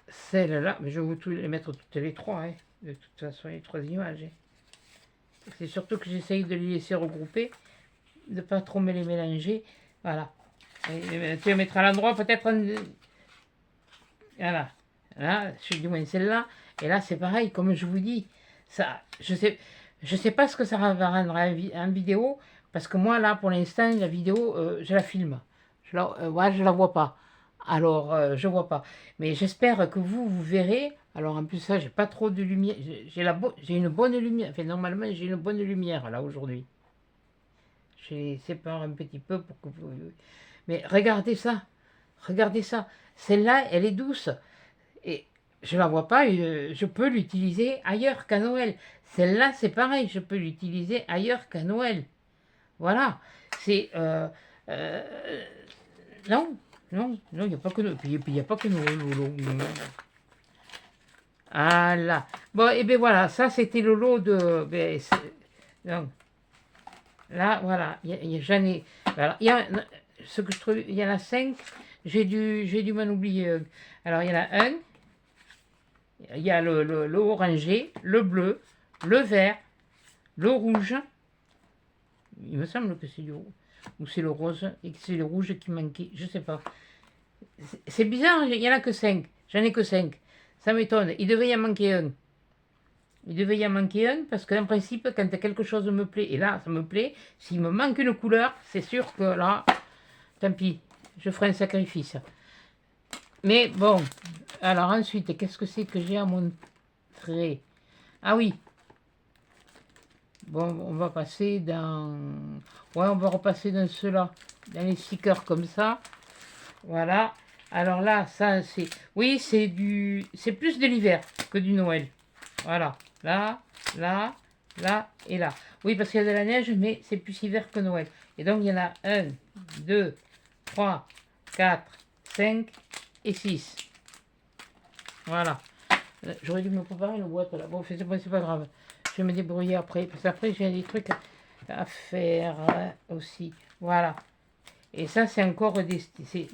Celle-là. Mais je vais vous les mettre toutes les trois. Hein. De toute façon, les trois images. Hein. C'est surtout que j'essaye de les laisser regrouper. De ne pas trop me les mélanger. Voilà. Et, tu les mettras à l'endroit peut-être. Voilà. Là, du moins celle-là. Et là, c'est pareil, comme je vous dis. Ça, je sais pas ce que ça va rendre en vidéo. Parce que moi, là, pour l'instant, la vidéo, je la filme. Je la vois pas. Alors, je vois pas. Mais j'espère que vous verrez. Alors, en plus, ça, j'ai pas trop de lumière. J'ai une bonne lumière. Enfin, normalement, j'ai une bonne lumière, là, aujourd'hui. Je les sépare un petit peu pour que vous... Mais regardez ça. Regardez ça. Celle-là, elle est douce. Et je la vois pas. Je peux l'utiliser ailleurs qu'à Noël. Celle-là, c'est pareil. Je peux l'utiliser ailleurs qu'à Noël. Voilà. C'est... non. Non, il n'y a pas que Noël. Puis il n'y a pas que Noël. Voilà. Bon, et bien voilà. Ça, c'était le lot de... donc, là, voilà. J'en ai... Voilà. Ce que je trouve... Il y en a 5. J'ai dû m'en oublier un. Alors, il y en a un. Il y a le orangé, le bleu, le vert, le rouge. Il me semble que c'est du rouge. Ou c'est le rose et que c'est le rouge qui manquait. Je sais pas. C'est bizarre, il n'y en a que 5. J'en ai que 5. Ça m'étonne. Il devait y en manquer un. Il devait y en manquer un parce qu'en principe, quand quelque chose me plaît, et là, ça me plaît, s'il me manque une couleur, c'est sûr que là, tant pis, je ferai un sacrifice. Mais bon, alors ensuite, qu'est-ce que c'est que j'ai à montrer? Ah oui. Bon, on va passer dans... Ouais, on va repasser dans ceux-là. Dans les stickers comme ça. Voilà. Alors là, ça, c'est... Oui, c'est plus de l'hiver que du Noël. Voilà. Là, là, là et là. Oui, parce qu'il y a de la neige, mais c'est plus hiver que Noël. Et donc, il y en a 1, 2, 3, 4, 5 et 6. Voilà. J'aurais dû me préparer une boîte là. Bon, c'est pas grave. Je vais me débrouiller après. Parce qu'après, j'ai des trucs à faire aussi. Voilà. Et ça, c'est encore des...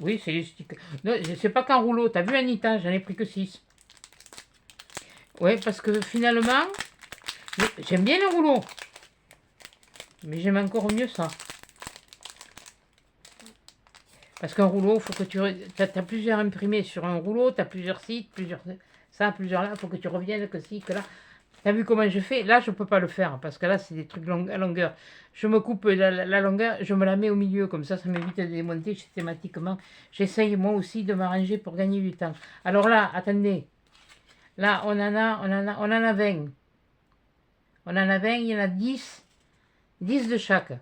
Oui, c'est des stickers. Non, c'est pas qu'un rouleau. T'as vu, Anita? J'en ai pris que 6. Oui, parce que finalement, j'aime bien les rouleaux. Mais j'aime encore mieux ça. Parce qu'un rouleau, faut que tu... T'as plusieurs imprimés sur un rouleau. T'as plusieurs sites, plusieurs... Ça, plusieurs là. Il faut que tu reviennes que ci, que là. T'as vu comment je fais? Là, je ne peux pas le faire parce que là, c'est des trucs à longueur. Je me coupe la longueur, je me la mets au milieu. Comme ça m'évite de démonter systématiquement. J'essaye moi aussi de m'arranger pour gagner du temps. Alors là, attendez. Là, on en a 20. On en a 20, il y en a 10. 10 de chaque.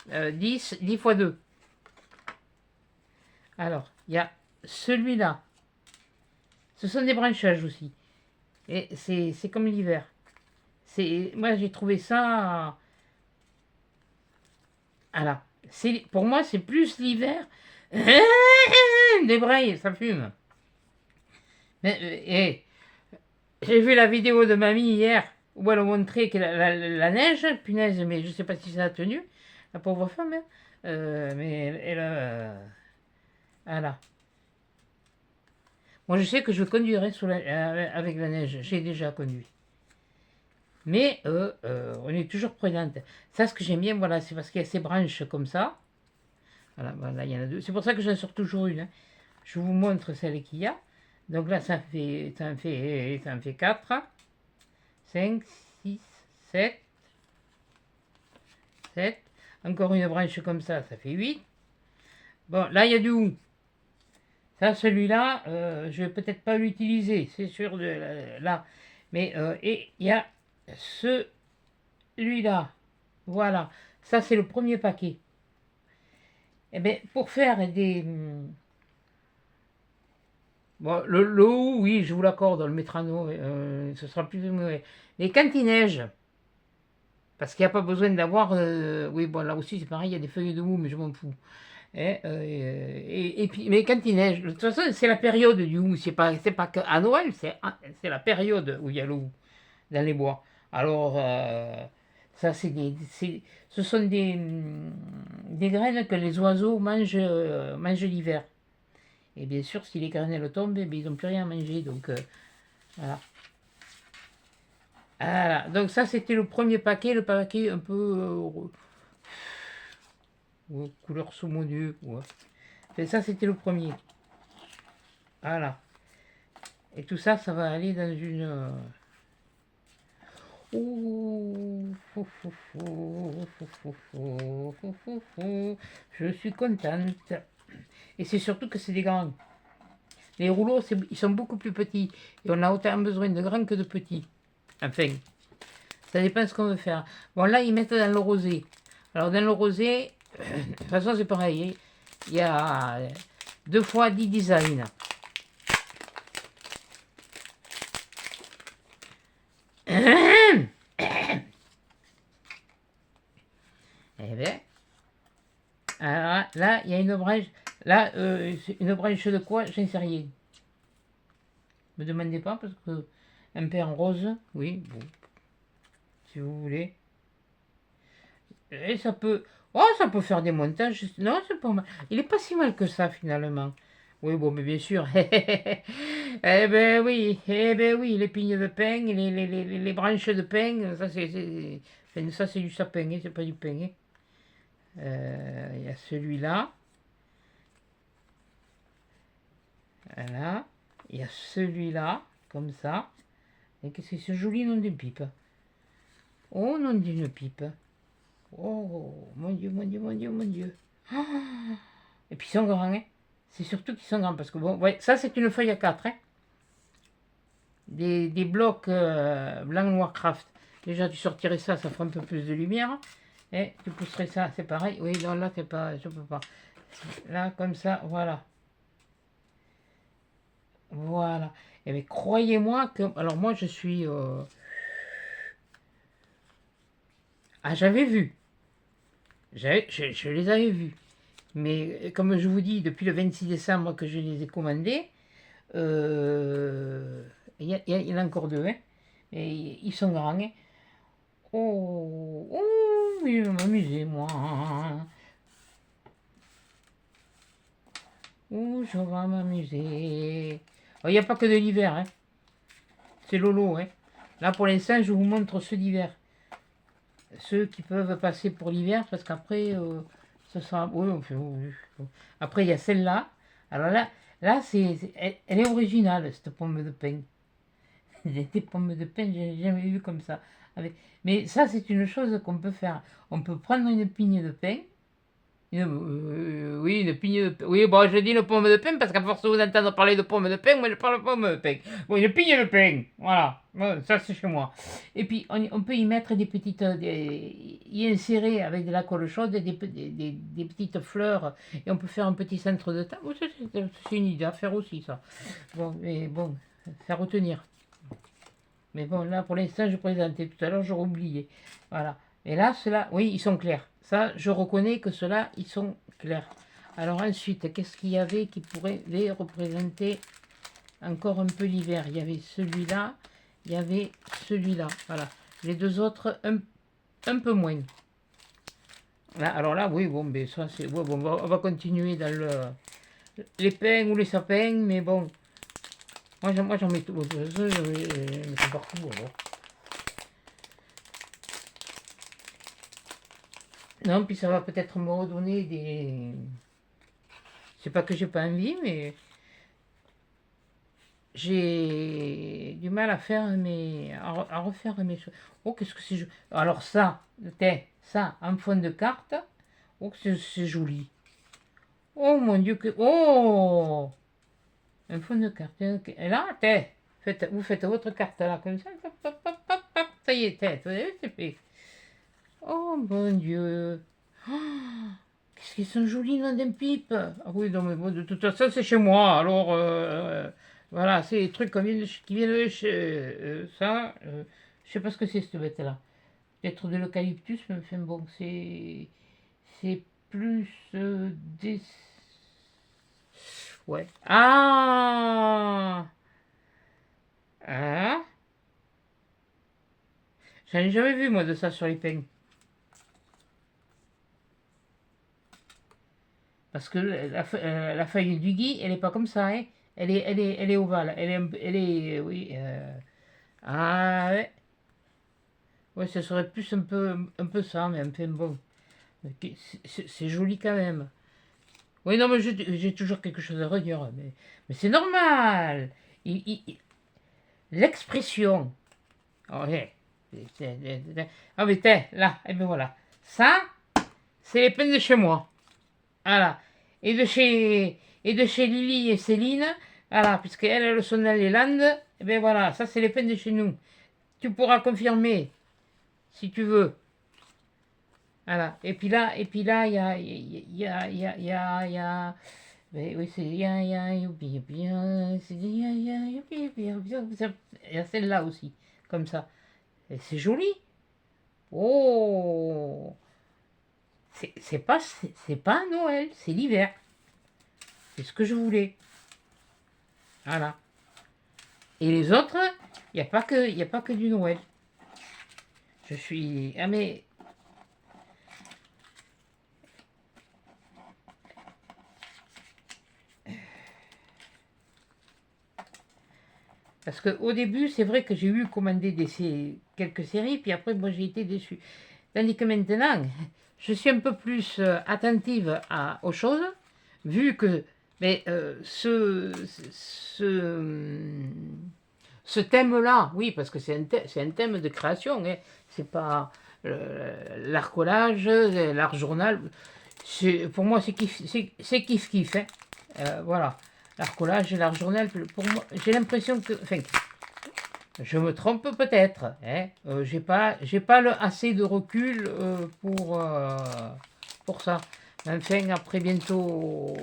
10 fois 2. Alors, il y a celui-là. Ce sont des branchages aussi. Et c'est comme l'hiver. Moi, j'ai trouvé ça... Voilà. Pour moi, c'est plus l'hiver. Des brailles, ça fume. Mais, j'ai vu la vidéo de mamie hier où elle a montré que la neige, punaise, mais je ne sais pas si ça a tenu, la pauvre femme. Hein. Mais elle voilà. Moi, je sais que je conduirai avec la neige. J'ai déjà conduit. Mais on est toujours prudente. Ça, ce que j'aime bien, voilà, c'est parce qu'il y a ces branches comme ça. Voilà, il y en a deux. C'est pour ça que j'en sors toujours une. Hein. Je vous montre celle qu'il y a. Donc là, ça en fait 4, 5, 6, 7. Encore une branche comme ça fait 8. Bon, là, il y a du hou. Ça, celui-là, je vais peut-être pas l'utiliser, c'est sûr, là. Mais, et il y a celui-là. Voilà. Ça, c'est le premier paquet. Eh bien, pour faire des Bon, l'eau, oui, je vous l'accorde, on le mettra nous, ce sera plus... Mais quand il neige, parce qu'il n'y a pas besoin d'avoir... oui, bon, là aussi, c'est pareil, il y a des feuilles de houx, mais je m'en fous. Et puis, mais quand il neige, de toute façon, c'est la période du houx, c'est pas qu'à Noël, c'est la période où il y a le houx dans les bois. Alors, ça, ce sont des graines que les oiseaux mangent l'hiver. Et bien sûr, si les graines tombent, eh bien, ils n'ont plus rien à manger. Donc, voilà. Voilà. Donc, ça, c'était le premier paquet. Le paquet un peu couleur saumon. Ouais. Et ça, c'était le premier. Voilà. Et tout ça, ça va aller dans une... Ouh, fou, fou, fou, fou, fou, fou, fou, fou, fou. Je suis contente. Et c'est surtout que c'est des grands. Les rouleaux, ils sont beaucoup plus petits. Et on a autant besoin de grands que de petits. Enfin, ça dépend de ce qu'on veut faire. Bon, là, ils mettent dans le rosé. Alors, dans le rosé, de toute façon, c'est pareil. Hein. Il y a 2 fois 10 designs. Eh bien, alors, là, il y a une brèche. Là, c'est une brèche de quoi? J'en sais rien. Me demandez pas parce que un peu en rose, oui, bon, si vous voulez. Et ça peut, oh, ça peut faire des montages. Non, c'est pas mal. Il est pas si mal que ça finalement. Oui, bon, mais bien sûr. Eh ben oui, les pignes de pin, les branches de pin, enfin, ça c'est du sapin, hein, c'est pas du pin. Hein. Il y a celui-là, voilà. Il y a celui-là, comme ça. Et qu'est-ce que c'est ce joli nom d'une pipe? Oh, nom d'une pipe. Oh, mon Dieu, mon Dieu, mon Dieu, mon Dieu. Ah. Et puis ils sont grands, hein. C'est surtout qu'ils sont grands, parce que bon, ouais, ça c'est une feuille à 4, hein. Des blocs blanc noir craft. Déjà tu sortirais ça, ça ferait un peu plus de lumière. Et tu pousserais ça, c'est pareil. Oui, non, là c'est pas, je peux pas. Là, comme ça, voilà. Voilà. Et mais croyez-moi que. Alors moi je suis. Ah, j'avais vu. Je les avais vus. Mais comme je vous dis, depuis le 26 décembre que je les ai commandés, il y en a encore 2, hein. Et ils sont grands. Hein. Oh, oh, je vais m'amuser, moi. Oh, je vais m'amuser. Il n'y a pas que de l'hiver, hein. C'est Lolo, hein. Là, pour l'instant, je vous montre ceux d'hiver. Ceux qui peuvent passer pour l'hiver, parce qu'après, ce sera... Oui, après, il y a celle-là. Alors là elle est originale, cette pomme de pin. Des pommes de pin, j'ai jamais vu comme ça. Mais ça, c'est une chose qu'on peut faire. On peut prendre une pigne de pain. Oui, une pigne de pain. Oui, bon, je dis une pomme de pain parce qu'à force de vous entendre parler de pommes de pain, moi je parle de pomme de pain. Bon, une pigne de pain. Voilà. Bon, ça, c'est chez moi. Et puis, on peut y mettre des petites. Y insérer avec de la colle chaude des petites fleurs. Et on peut faire un petit centre de table. C'est une idée à faire aussi, ça. Bon, mais bon, faire retenir. Mais bon, là, pour l'instant, je présentais. Tout à l'heure, j'aurais oublié. Voilà. Et là, ceux-là, oui, ils sont clairs. Ça, je reconnais que ceux-là, ils sont clairs. Alors ensuite, qu'est-ce qu'il y avait qui pourrait les représenter encore un peu l'hiver? Il y avait celui-là, il y avait celui-là. Voilà. Les deux autres, un peu moins. Là, alors là, oui, bon, mais ça, c'est... Ouais, bon, on va continuer dans les pins ou les sapins, mais bon... Moi, j'en mets tout. Je mets tout partout. Alors. Non, puis ça va peut-être me redonner des... C'est pas que j'ai pas envie, mais j'ai du mal à faire à refaire mes choses. Oh, qu'est-ce que c'est... Alors ça, ça, en fond de carte. Oh, c'est joli. Oh mon Dieu, que... Oh, un fond de carte. Et là, vous faites votre carte là, comme ça. Ça y est, vous avez, c'est fait. Oh mon Dieu. Oh, Qu'est-ce qu'ils sont jolis, non, d'un pipe. Ah oui, non, mais bon, de toute façon, c'est chez moi. Alors, voilà, c'est des trucs qui viennent de chez ça. Je sais pas ce que c'est, cette bête-là. Peut-être de l'eucalyptus, mais enfin, bon, c'est plus des... Ouais. Ah! Ah! J'en ai jamais vu, moi, de ça sur les peignes. Parce que la feuille du gui, elle est pas comme ça, hein. Elle est ovale. Oui. Ah ouais. Ouais, ça serait plus un peu ça, mais enfin bon. Ok, c'est joli quand même. Oui, non, mais j'ai toujours quelque chose à redire. Mais c'est normal. L'expression. Oh, ouais. Ah, mais tiens, là, et ben voilà. Ça, c'est les peines de chez moi. Voilà. Et de chez Lily et Céline, voilà, puisqu'elles sont dans les Landes, et bien voilà, ça c'est les peines de chez nous. Tu pourras confirmer, si tu veux. Voilà. Et puis là, il y a, mais oui, c'est, youpi, youpi, c'est, youpi, youpi, youpi, il y a celle-là aussi, comme ça. Et c'est joli. Oh, c'est pas Noël, c'est l'hiver. C'est ce que je voulais. Voilà. Et les autres, il n'y a pas que du Noël. Je suis. Ah, mais. Parce qu'au début, c'est vrai que j'ai eu commandé quelques séries, puis après, moi, j'ai été déçu. Tandis que maintenant, je suis un peu plus attentive aux choses, vu que mais, ce thème-là, oui, parce que c'est un thème de création, hein, c'est pas l'art collage, l'art journal. Pour moi, c'est kiff-kiff. Hein. Voilà. L'art collage et l'art journal, pour moi, j'ai l'impression que. Enfin, je me trompe peut-être. Hein. J'ai pas assez de recul pour ça. Mais enfin, après bientôt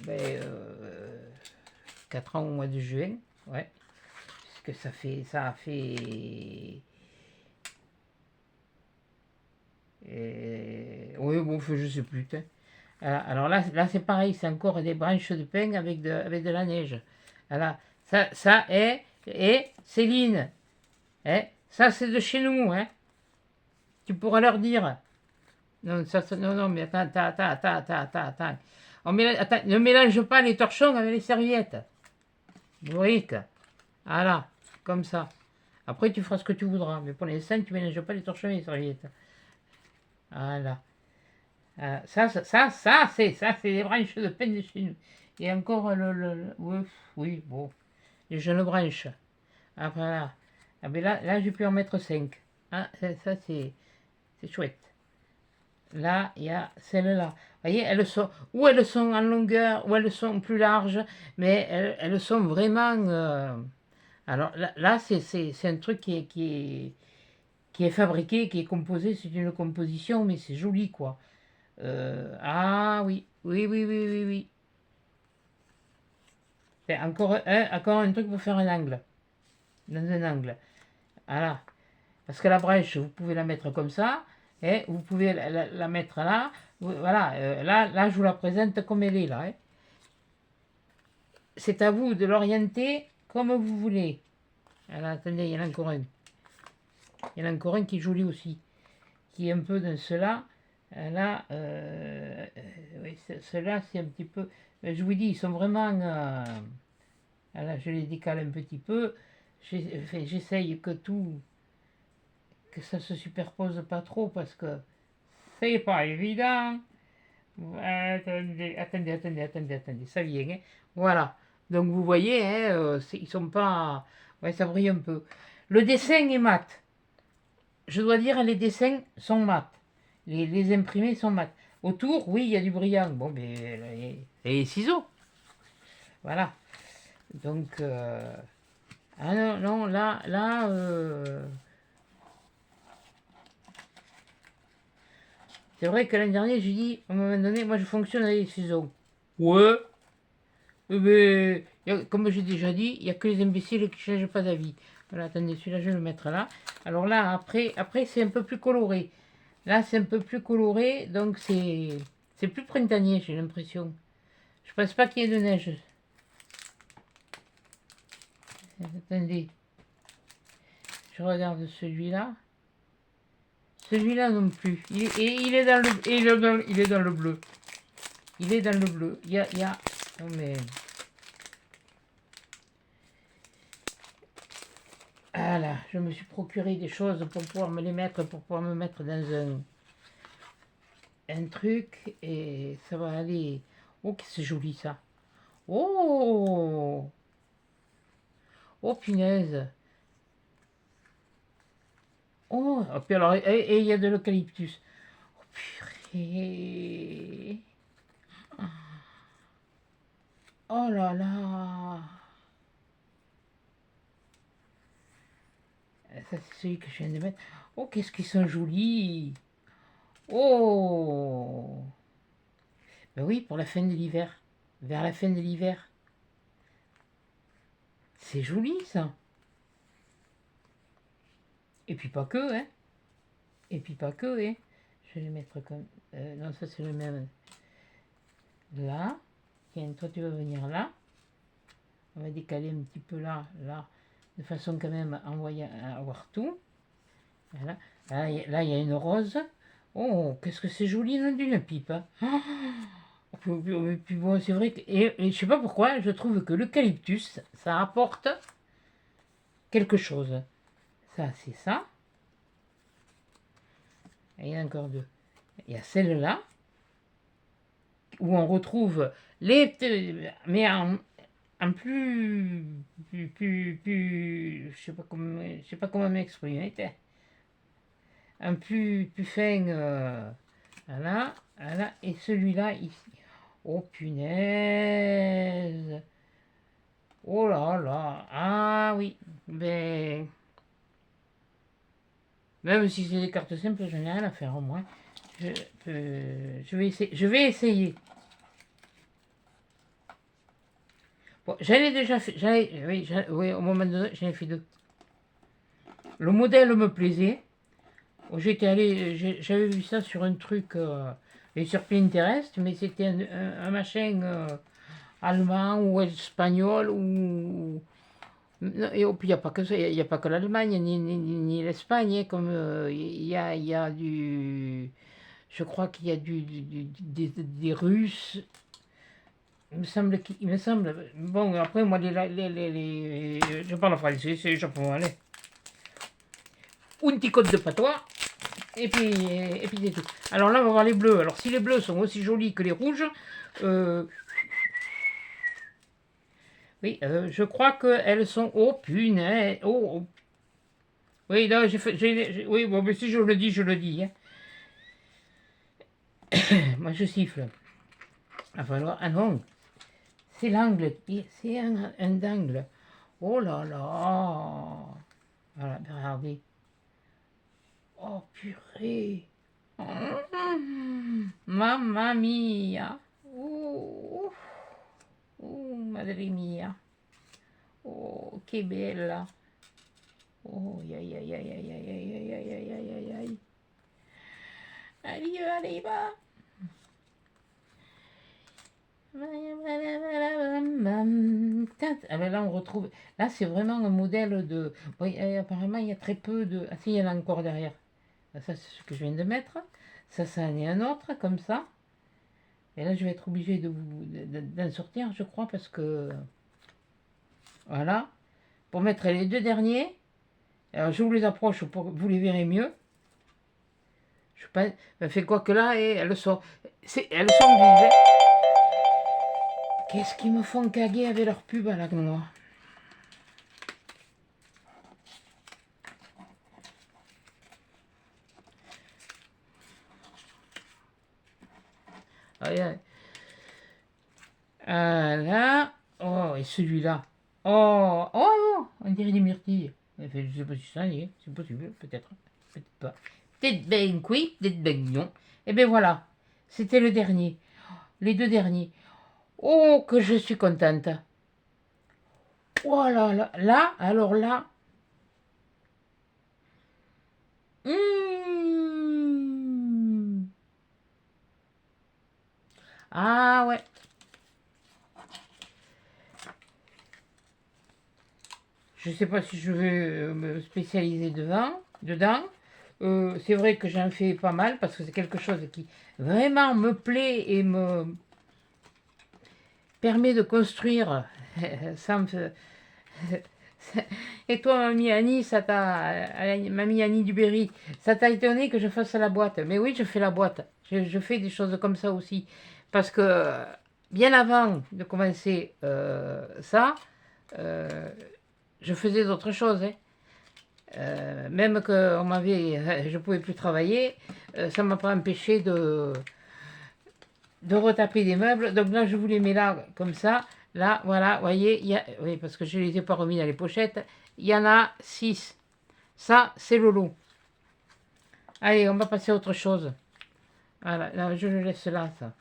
ben, 4 ans au mois de juin. Ouais. Puisque ça a fait. Oui, bon, je sais plus. Hein. Alors là c'est pareil, c'est encore des branches de pin avec de la neige. Voilà. Ça est Céline. Hein, ça c'est de chez nous. Hein. Tu pourras leur dire. Non, non, non, mais attends. Attends, ne mélange pas les torchons avec les serviettes. Brique. Voilà, comme ça. Après, tu feras ce que tu voudras. Mais pour l'instant, tu ne mélanges pas les torchons et les serviettes. Voilà. Ça, c'est les branches de pin de chez nous. Et encore oui, bon, les jeunes branches. Ah, voilà. Ah, mais là, je peux en mettre 5. Ah, ça, c'est chouette. Là, il y a celle-là. Vous voyez, elles sont en longueur, ou elles sont plus larges, mais elles sont vraiment. Alors là, c'est un truc qui est fabriqué, qui est composé, c'est une composition, mais c'est joli, quoi. Ah oui, oui, oui, oui, oui, oui. Encore un truc pour faire un angle, dans un angle. Voilà. Parce que la brèche, vous pouvez la mettre comme ça, et vous pouvez la mettre là. Voilà, là, je vous la présente comme elle est là. Hein. C'est à vous de l'orienter comme vous voulez. Alors, attendez, il y en a encore un. Il y en a encore un qui est joli aussi, qui est un peu dans cela. Là, oui, cela c'est un petit peu. Je vous dis, ils sont vraiment. Là, je les décale un petit peu. J'essaye que ça se superpose pas trop parce que c'est pas évident. Attendez, ça vient. Hein. Voilà. Donc vous voyez, hein, ils sont pas. Ouais, ça brille un peu. Le dessin est mat. Je dois dire, les dessins sont mat. Les imprimés sont mat. Autour, oui, il y a du brillant. Bon, mais les ciseaux. Voilà. Donc, ah non, non, là, C'est vrai que l'année dernière, j'ai dit, à un moment donné, moi je fonctionne avec les saisons. Ouais, mais comme j'ai déjà dit, il n'y a que les imbéciles qui ne changent pas d'avis. Voilà, attendez, celui-là, je vais le mettre là. Alors là, après c'est un peu plus coloré. Là, c'est un peu plus coloré, donc c'est plus printanier, j'ai l'impression. Je pense pas qu'il y ait de neige. Attendez, je regarde celui-là. Celui-là non plus. Il est dans le, il est dans le bleu. Il est dans le bleu. Oh mais... Voilà, je me suis procuré des choses pour pouvoir me les mettre, pour pouvoir me mettre dans un truc et ça va aller. Oh, que c'est joli ça. Oh, oh punaise. Oh, et puis alors, et il y a de l'eucalyptus. Oh purée. Oh là là. Ça, c'est celui que je viens de mettre. Oh, qu'est-ce qu'ils sont jolis. Oh. Ben oui, pour la fin de l'hiver. Vers la fin de l'hiver. C'est joli, ça. Et puis pas que, hein. Et puis pas que, hein. Je vais les mettre comme... non, ça c'est le même. Là. Tiens, toi tu vas venir là. On va décaler un petit peu là, là. De façon quand même à avoir tout. Voilà. Là, il y a une rose. Oh, qu'est-ce que c'est joli, non, d'une pipe. Hein. Oh, puis bon, c'est vrai que... Et je sais pas pourquoi, je trouve que l'eucalyptus, ça apporte quelque chose. Ça, c'est ça. Et il y en a encore deux. Il y a celle-là, où on retrouve les... Mais en plus, je sais pas comment m'exprimer. Un plus fin, voilà, voilà, et celui-là ici. Oh punaise! Oh là là! Ah oui, ben... Même si c'est des cartes simples, je n'ai rien à faire au moins. Je vais essayer. Je vais essayer. Bon, j'en ai déjà fait. Oui, au moment donné, j'en ai fait deux. Le modèle me plaisait. J'étais allé, j'avais vu ça sur un truc, et sur Pinterest, mais c'était un machin allemand ou espagnol ou... Et puis il n'y a pas que ça, il n'y a pas que l'Allemagne ni l'Espagne, hein, comme il y a du... Je crois qu'il y a des Russes. Il me semble... Bon, après, moi, je parle français, c'est japonais. Un petit code de patois. Et puis c'est tout. Alors là, on va voir les bleus. Alors si les bleus sont aussi jolis que les rouges, oui, je crois qu'elles sont... Oh, punaise. Oh. Oui, là, oui, bon, mais si je le dis, je le dis. Hein. Moi, je siffle. Il va falloir... Ah non, c'est l'angle. C'est un angle. Oh là là. Voilà, regardez. Oh, purée. Mamma mia. Madre mia. Oh, che bella. Oh, aïe, aïe, aïe, aïe, aïe, aïe, aïe, aïe, aïe, aïe, aïe, aïe. Arriva, arriva. Ah ben là, on retrouve... Là, c'est vraiment un modèle de... Oui, apparemment, il y a très peu de... Ah si, il y en a encore derrière. Ça, c'est ce que je viens de mettre. Ça en est un autre, comme ça. Et là, je vais être obligé d'en sortir, je crois, parce que... Voilà. Pour mettre les deux derniers. Alors, je vous les approche pour que vous les verrez mieux. Je fais quoi que là, et elles sont vives. Qu'est-ce qu'ils me font caguer avec leur pub à la noix. Là. Oh, et celui-là. Oh, on dirait des myrtilles. Je sais pas si ça y est, c'est possible, peut-être pas. peut-être bien oui, peut-être bien non. Et bien voilà, c'était le dernier. Les deux derniers. Oh, que je suis contente. Oh là là, là, alors là. Mmh. Ah ouais. Je ne sais pas si je vais me spécialiser dedans. C'est vrai que j'en fais pas mal parce que c'est quelque chose qui vraiment me plaît et me permet de construire. Ça me fait- Et toi, mamie Annie, mamie Annie Duberry, ça t'a étonné que je fasse la boîte? Mais oui, je fais la boîte. Je fais des choses comme ça aussi. Parce que bien avant de commencer ça, euh, je faisais d'autres choses, hein. Même que je pouvais plus travailler, ça m'a pas empêché de retaper des meubles. Donc là, je vous les mets là, comme ça. Là, voilà, vous voyez, oui, parce que je ne les ai pas remis dans les pochettes. Il y en a 6. Ça, c'est le lot. Allez, on va passer à autre chose. Voilà, là, je le laisse là, ça.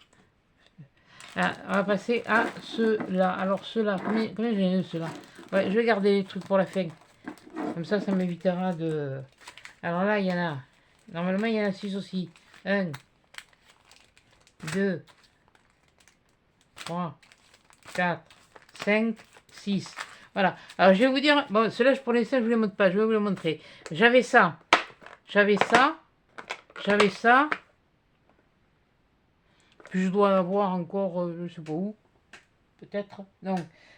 Là, on va passer à ceux-là. Alors, ceux-là, combien j'en ai de ceux-là? Ouais, je vais garder les trucs pour la fin. Comme ça m'évitera de... Alors là, il y en a... Normalement, il y en a 6 aussi. 1, 2, 3, 4, 5, 6. Voilà. Alors, je vais vous dire... Bon, ceux-là, pour l'instant, je ne vous les montre pas. Je vais vous les montrer. J'avais ça. J'avais ça. J'avais ça. Puis je dois avoir encore... je ne sais pas où. Peut-être. Non.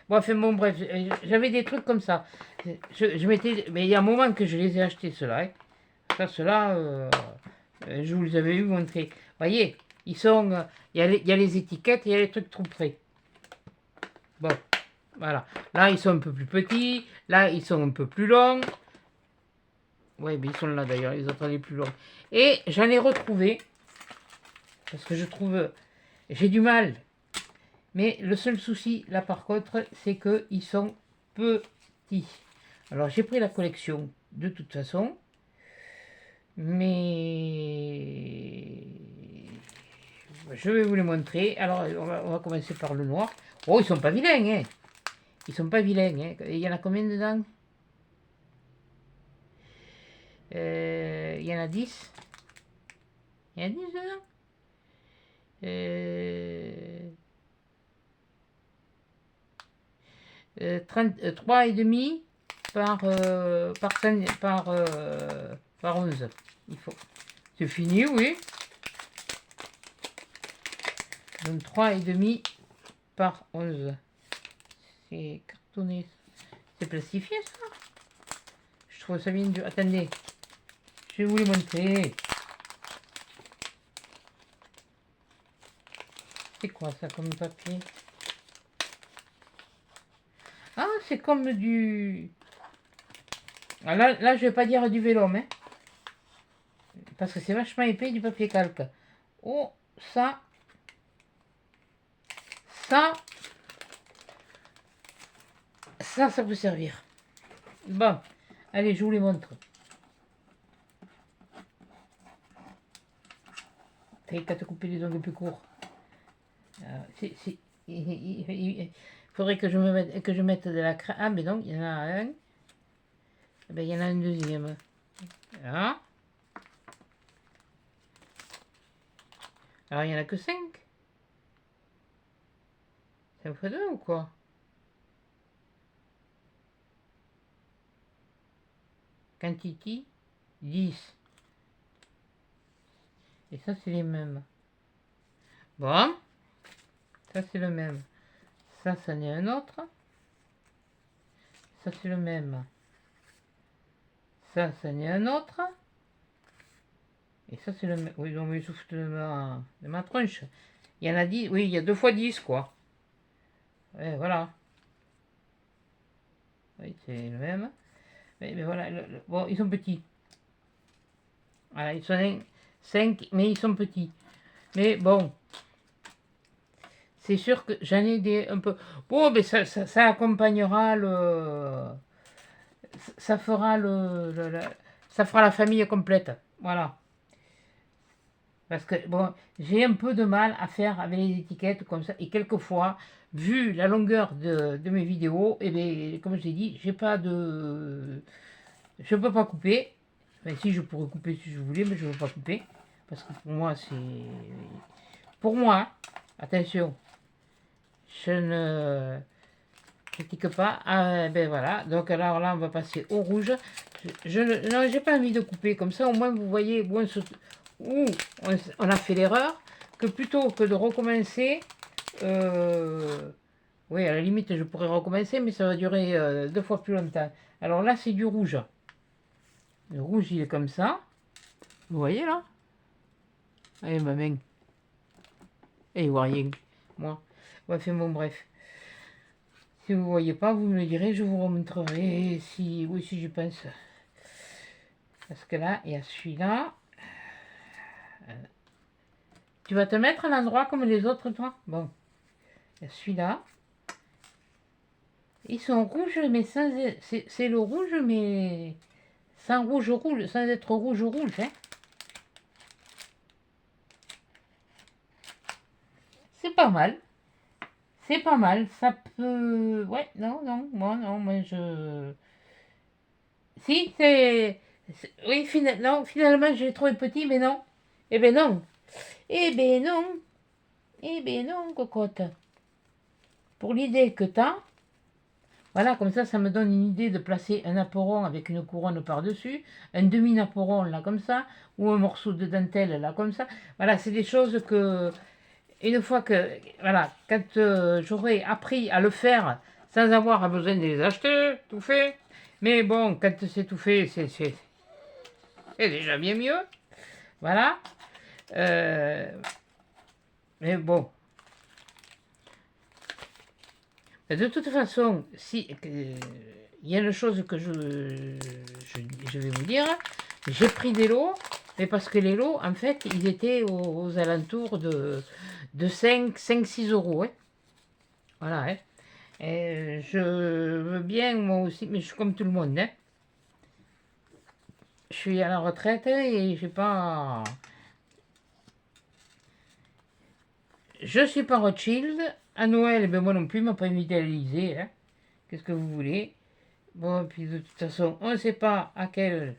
Bon, enfin, bon, bref. J'avais des trucs comme ça. Je m'étais... Mais il y a un moment que je les ai achetés, ceux-là. Hein. Ça, ceux-là... je vous les avais eu montrer. Vous voyez, ils sont... Il y a les étiquettes, il y a les trucs trop près. Bon, voilà. Là, ils sont un peu plus petits. Là, ils sont un peu plus longs. Oui, mais ils sont là d'ailleurs, les autres les plus longs. Et j'en ai retrouvé. Parce que je trouve... J'ai du mal. Mais le seul souci, là par contre, c'est qu'ils sont petits. Alors, j'ai pris la collection de toute façon. Mais je vais vous les montrer. Alors, on va commencer par le noir. Oh, ils sont pas vilains, hein. Ils sont pas vilains, hein. Il y en a combien dedans? Il y en a 10. Il y en a 10 dedans? 3,5 par 11. Il faut. C'est fini, oui. Donc 3,5 par 11. C'est cartonné. C'est plastifié, ça? Je trouve ça bien dur. Attendez. Je vais vous les montrer. C'est quoi ça comme papier? Ah, c'est comme du... Ah, là, je vais pas dire du vélum, hein. Parce que c'est vachement épais du papier calque. Oh, ça... Ça peut servir. Bon, allez, je vous les montre. T'as qu'à te couper les ongles plus courts. Il faudrait que je mette de la crème. Ah, mais non, il y en a un. Eh ben, il y en a un deuxième. Là. Alors, il n'y en a que 5. Ça me fait 2 ou quoi? Quantity 10. Et ça, c'est les mêmes. Bon. Ça, c'est le même. Ça, c'en est un autre. Ça, c'est le même. Ça, c'en est un autre. Et ça, c'est le même. Oui, non, mais il souffle de ma tronche. Il y en a 10. Oui, il y a 2 fois 10, quoi. Ouais, voilà. Oui, c'est le même. Mais voilà. Bon, ils sont petits. Voilà, ils sont 5, mais ils sont petits. Mais bon. C'est sûr que j'en ai des un peu... Bon, mais ça accompagnera le... Ça fera ça fera la famille complète. Voilà. Parce que, bon, j'ai un peu de mal à faire avec les étiquettes comme ça. Et quelquefois, vu la longueur de mes vidéos, et bien, comme je l'ai dit, j'ai pas de... Je peux pas couper. Enfin, si, je pourrais couper si je voulais, mais je ne veux pas couper. Parce que pour moi, c'est... Pour moi, hein, attention, je ne critique pas. Ah, ben voilà, donc alors là, on va passer au rouge. Non, j'ai pas envie de couper. Comme ça, au moins, vous voyez où on a fait l'erreur. Que plutôt que de recommencer... oui, à la limite, je pourrais recommencer, mais ça va durer 2 fois plus longtemps. Alors là, c'est du rouge. Le rouge, il est comme ça. Vous voyez là? Allez, ma main. Et il voit rien. Moi. Ouais, enfin bon, bref. Si vous ne voyez pas, vous me le direz, je vous remontrerai si... Oui, si j'y pense. Parce que là, il y a celui-là. Tu vas te mettre à l'endroit comme les autres, toi? Bon. Il y a celui-là. Ils sont rouges, mais sans... C'est le rouge, mais... Sans rouge, sans être rouge, hein. C'est pas mal. C'est pas mal. Ça peut... Ouais, non, non, moi, non, moi, je... Si, c'est... Oui, non, finalement, je l'ai trouvé petit, mais non. Eh ben non. Eh ben non. Eh ben non, cocotte. Pour l'idée que t'as, voilà, comme ça me donne une idée de placer un naperon avec une couronne par-dessus, un demi-naperon là comme ça, ou un morceau de dentelle là comme ça. Voilà, c'est des choses que, une fois que, voilà, quand j'aurai appris à le faire sans avoir besoin de les acheter, tout fait. Mais bon, quand c'est tout fait, c'est déjà bien mieux. Voilà. Mais bon. De toute façon, si il y a une chose que je vais vous dire, j'ai pris des lots, mais parce que les lots, en fait, ils étaient aux alentours de 5-6 euros. Hein. Voilà. Hein. Et je veux bien, moi aussi, mais je suis comme tout le monde. Hein. Je suis à la retraite et j'ai pas... Je suis pas Rothschild. À Noël, ben moi non plus, m'a pas invité à l'Élysée. Hein. Qu'est-ce que vous voulez? Bon, puis de toute façon, on ne sait pas à quel...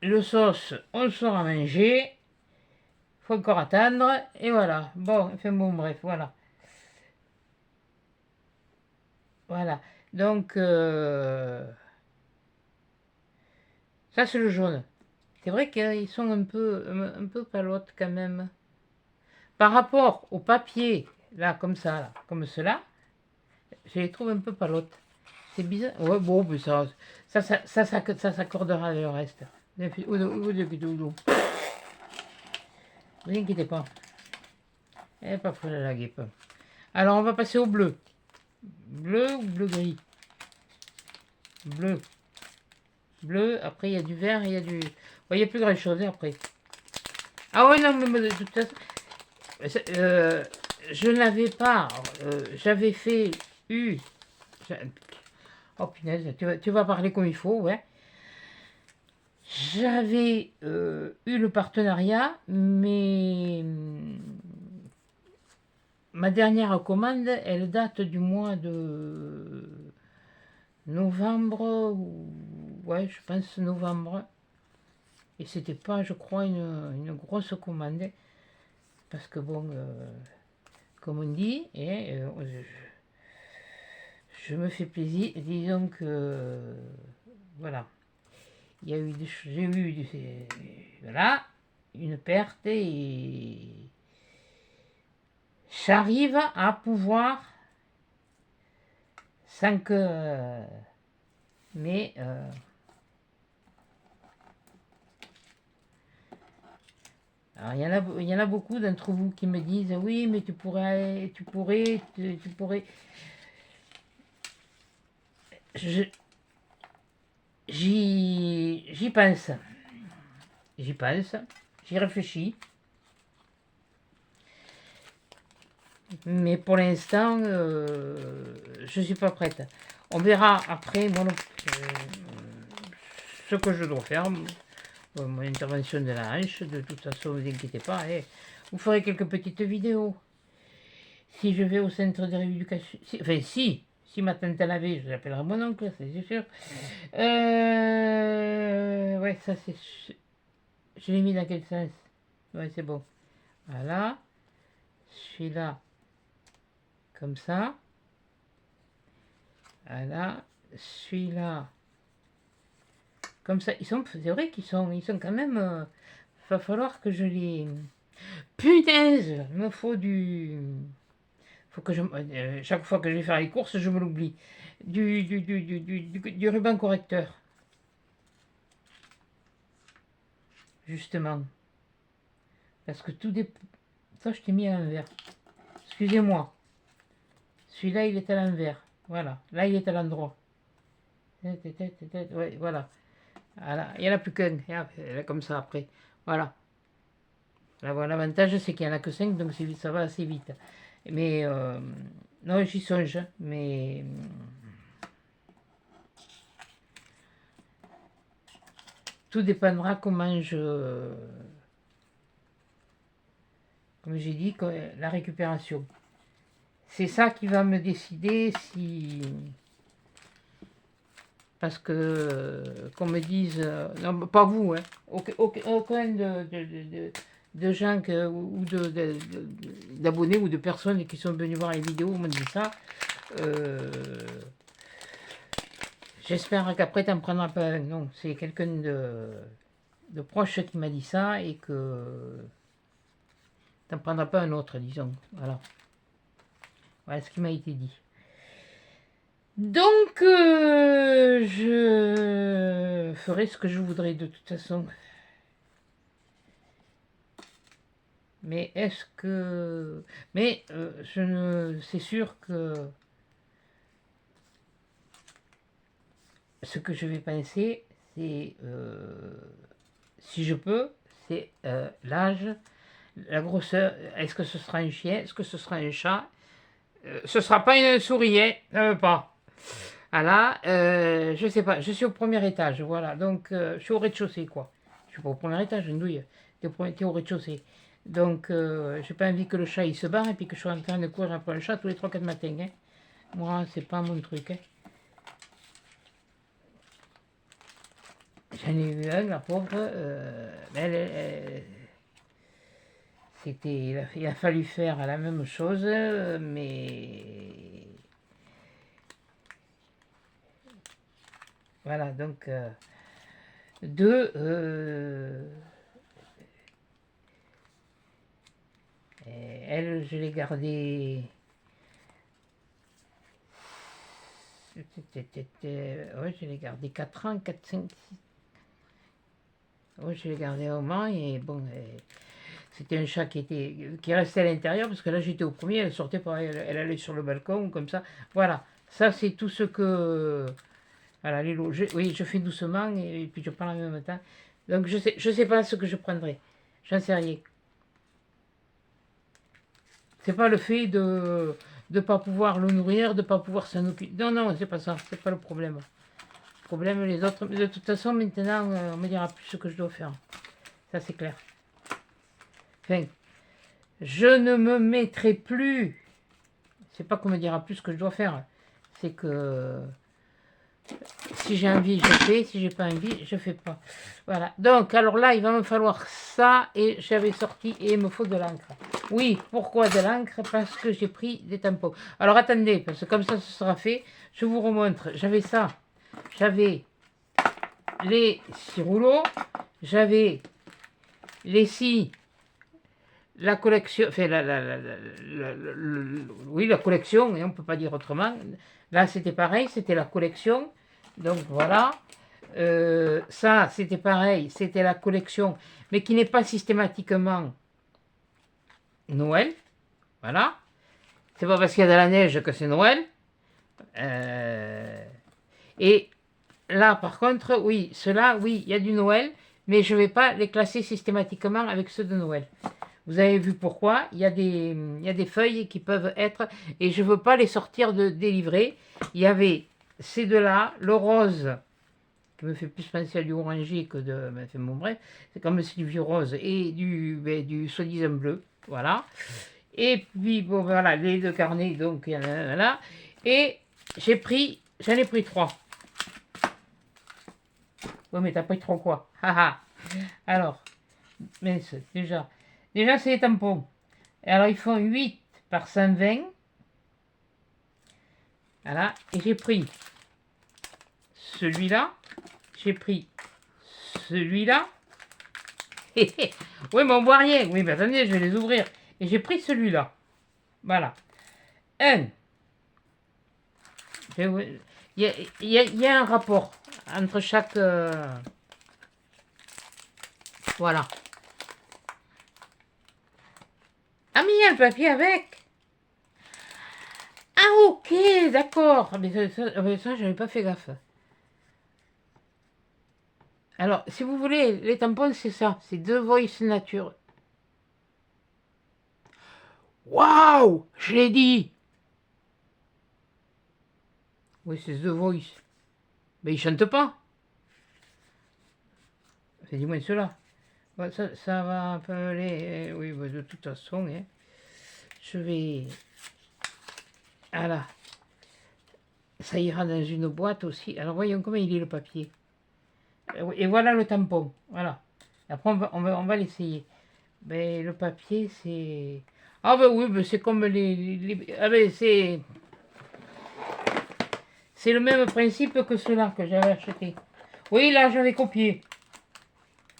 Le sauce, on le saura manger. Faut encore attendre. Et voilà. Bon, enfin bon, bref, voilà. Voilà. Donc, ça c'est le jaune. C'est vrai qu'ils sont un peu palotes quand même. Par rapport au papier, là, comme ça, là, comme cela, je les trouve un peu palotes. C'est bizarre. Ouais, bon, mais ça s'accordera avec le reste. Ne vous inquiétez pas. Elle n'est pas folle la guêpe. Alors, on va passer au bleu. Bleu ou bleu-gris? Bleu. Bleu, après il y a du vert et il y a du... Ouais, il n'y a plus grand chose après. Ah ouais, non, mais de toute façon... je n'avais pas... J'avais fait... Oh punaise, tu vas parler comme il faut, ouais. J'avais eu le partenariat, mais ma dernière commande, elle date du mois de novembre, ouais, je pense novembre. Et c'était pas, je crois, une grosse commande. Parce que bon, comme on dit, je me fais plaisir. Disons que, voilà. Il y a eu j'ai eu voilà, une perte et j'arrive à pouvoir sans que mais alors il y en a beaucoup d'entre vous qui me disent oui mais tu pourrais j'y pense. J'y pense, j'y réfléchis. Mais pour l'instant, je ne suis pas prête. On verra après ce que je dois faire. mon intervention de la hanche, de toute façon, ne vous inquiétez pas, hein. Vous ferez quelques petites vidéos. Si je vais au centre de rééducation, enfin si ma tante en avait, je l'appellerai mon oncle, c'est sûr. Ouais, ça c'est... Je l'ai mis dans quel sens? Ouais, c'est bon. Voilà. Celui-là, comme ça. Voilà. Celui-là, comme ça. C'est vrai qu'ils sont quand même... va falloir que je les... Putain, il me faut du... Faut que chaque fois que je vais faire les courses, je me l'oublie. Du ruban correcteur. Justement. Parce que tout dépend... Ça, je t'ai mis à l'envers. Excusez-moi. Celui-là, il est à l'envers. Voilà. Là, il est à l'endroit. Ouais, voilà. Voilà. Il n'y en a plus qu'un. Comme ça, après. Voilà. L'avantage, c'est qu'il n'y en a que 5, donc ça va assez vite. Mais... non, j'y songe. Mais... tout dépendra comment comme j'ai dit, la récupération. C'est ça qui va me décider si... Parce que, qu'on me dise... non, pas vous, hein, aucun de gens ou d'abonnés ou de personnes qui sont venus voir les vidéos m'ont dit ça. J'espère qu'après, tu n'en prendras pas un. Non, c'est quelqu'un de proche qui m'a dit ça et que tu n'en prendras pas un autre, disons. Voilà. Voilà ce qui m'a été dit. Donc, je ferai ce que je voudrais de toute façon. Mais est-ce que... Mais c'est sûr que... Ce que je vais penser, c'est... si je peux, c'est l'âge, la grosseur. Est-ce que ce sera un chien? Est-ce que ce sera un chat? Ce sera pas une souris, hein, ça veut pas. Voilà, je sais pas, je suis au premier étage, voilà, donc je suis au rez-de-chaussée, quoi. Je suis pas au premier étage, une douille, t'es au rez-de-chaussée. Donc, j'ai pas envie que le chat il se barre et puis que je sois en train de courir après le chat tous les 3-4 matins, hein. Moi, c'est pas mon truc, hein. J'en ai eu un, la pauvre, c'était, il a fallu faire la même chose, mais voilà, donc elle, je l'ai gardée. Ouais, je l'ai gardé 4 ans, 4, 5, 6. Ouais, je l'ai gardé au moment et bon, c'était un chat qui restait à l'intérieur parce que là j'étais au premier, elle sortait par elle allait sur le balcon comme ça. Voilà, ça c'est tout ce que... Voilà, les lots. Oui, je fais doucement et puis je parle en même temps. Donc je sais pas ce que je prendrai. J'en sais rien. C'est pas le fait de ne pas pouvoir le nourrir, de ne pas pouvoir s'en occuper. Non, non, c'est pas ça. C'est pas le problème. Le problème, les autres... De toute façon, maintenant, on me dira plus ce que je dois faire. Ça, c'est clair. Enfin, je ne me mettrai plus... C'est pas qu'on me dira plus ce que je dois faire. C'est que... Si j'ai envie, je fais. Si j'ai pas envie, je fais pas. Voilà. Donc, alors là, il va me falloir ça. Et j'avais sorti et il me faut de l'encre. Oui, pourquoi de l'encre? Parce que j'ai pris des tampons. Alors, attendez, parce que comme ça, ce sera fait. Je vous remontre. J'avais ça. J'avais les 6 rouleaux. J'avais les 6... La collection... Enfin, oui, la collection. Et on ne peut pas dire autrement. Là, c'était pareil. C'était la collection. Donc, voilà. Ça, c'était pareil. C'était la collection. Mais qui n'est pas systématiquement Noël. Voilà. C'est pas parce qu'il y a de la neige que c'est Noël. Et là, par contre, oui, ceux-là, oui, il y a du Noël, mais je ne vais pas les classer systématiquement avec ceux de Noël. Vous avez vu pourquoi? Il y a des feuilles qui peuvent être, et je ne veux pas les sortir des livrets. Il y avait ces deux-là, le rose qui me fait plus penser à du orangé que de... Enfin, bon, bref, c'est comme si du rose et du soi-disant bleu. Voilà. Et puis, bon, voilà, les deux carnets, donc, il y en a un là. Et j'en ai pris 3. Oui, mais t'as pris 3 quoi? Haha. Alors, mince, déjà. Déjà, c'est les tampons. Alors, ils font 8 par 120. Voilà. Et j'ai pris celui-là. J'ai pris celui-là. Oui, mais on voit rien. Oui, mais attendez, je vais les ouvrir. Et j'ai pris celui-là. Voilà. Un. Il y a un rapport entre chaque... Voilà. Ah, mais il y a le papier avec. Ah, ok, d'accord. Mais ça j'avais pas fait gaffe. Alors, si vous voulez, les tampons, c'est ça. C'est The Voice Nature. Waouh, je l'ai dit. Oui, c'est The Voice. Mais il chante pas. C'est du moins cela. Bon, ça va appeler... Oui, bah, de toute façon, hein, je vais... Voilà. Ça ira dans une boîte aussi. Alors, voyons comment il est le papier. Et voilà le tampon. Voilà. Après, on va l'essayer. Mais le papier, c'est... Ah ben oui, ben c'est comme ah ben c'est le même principe que ceux-là que j'avais acheté. Oui, là, j'avais copié.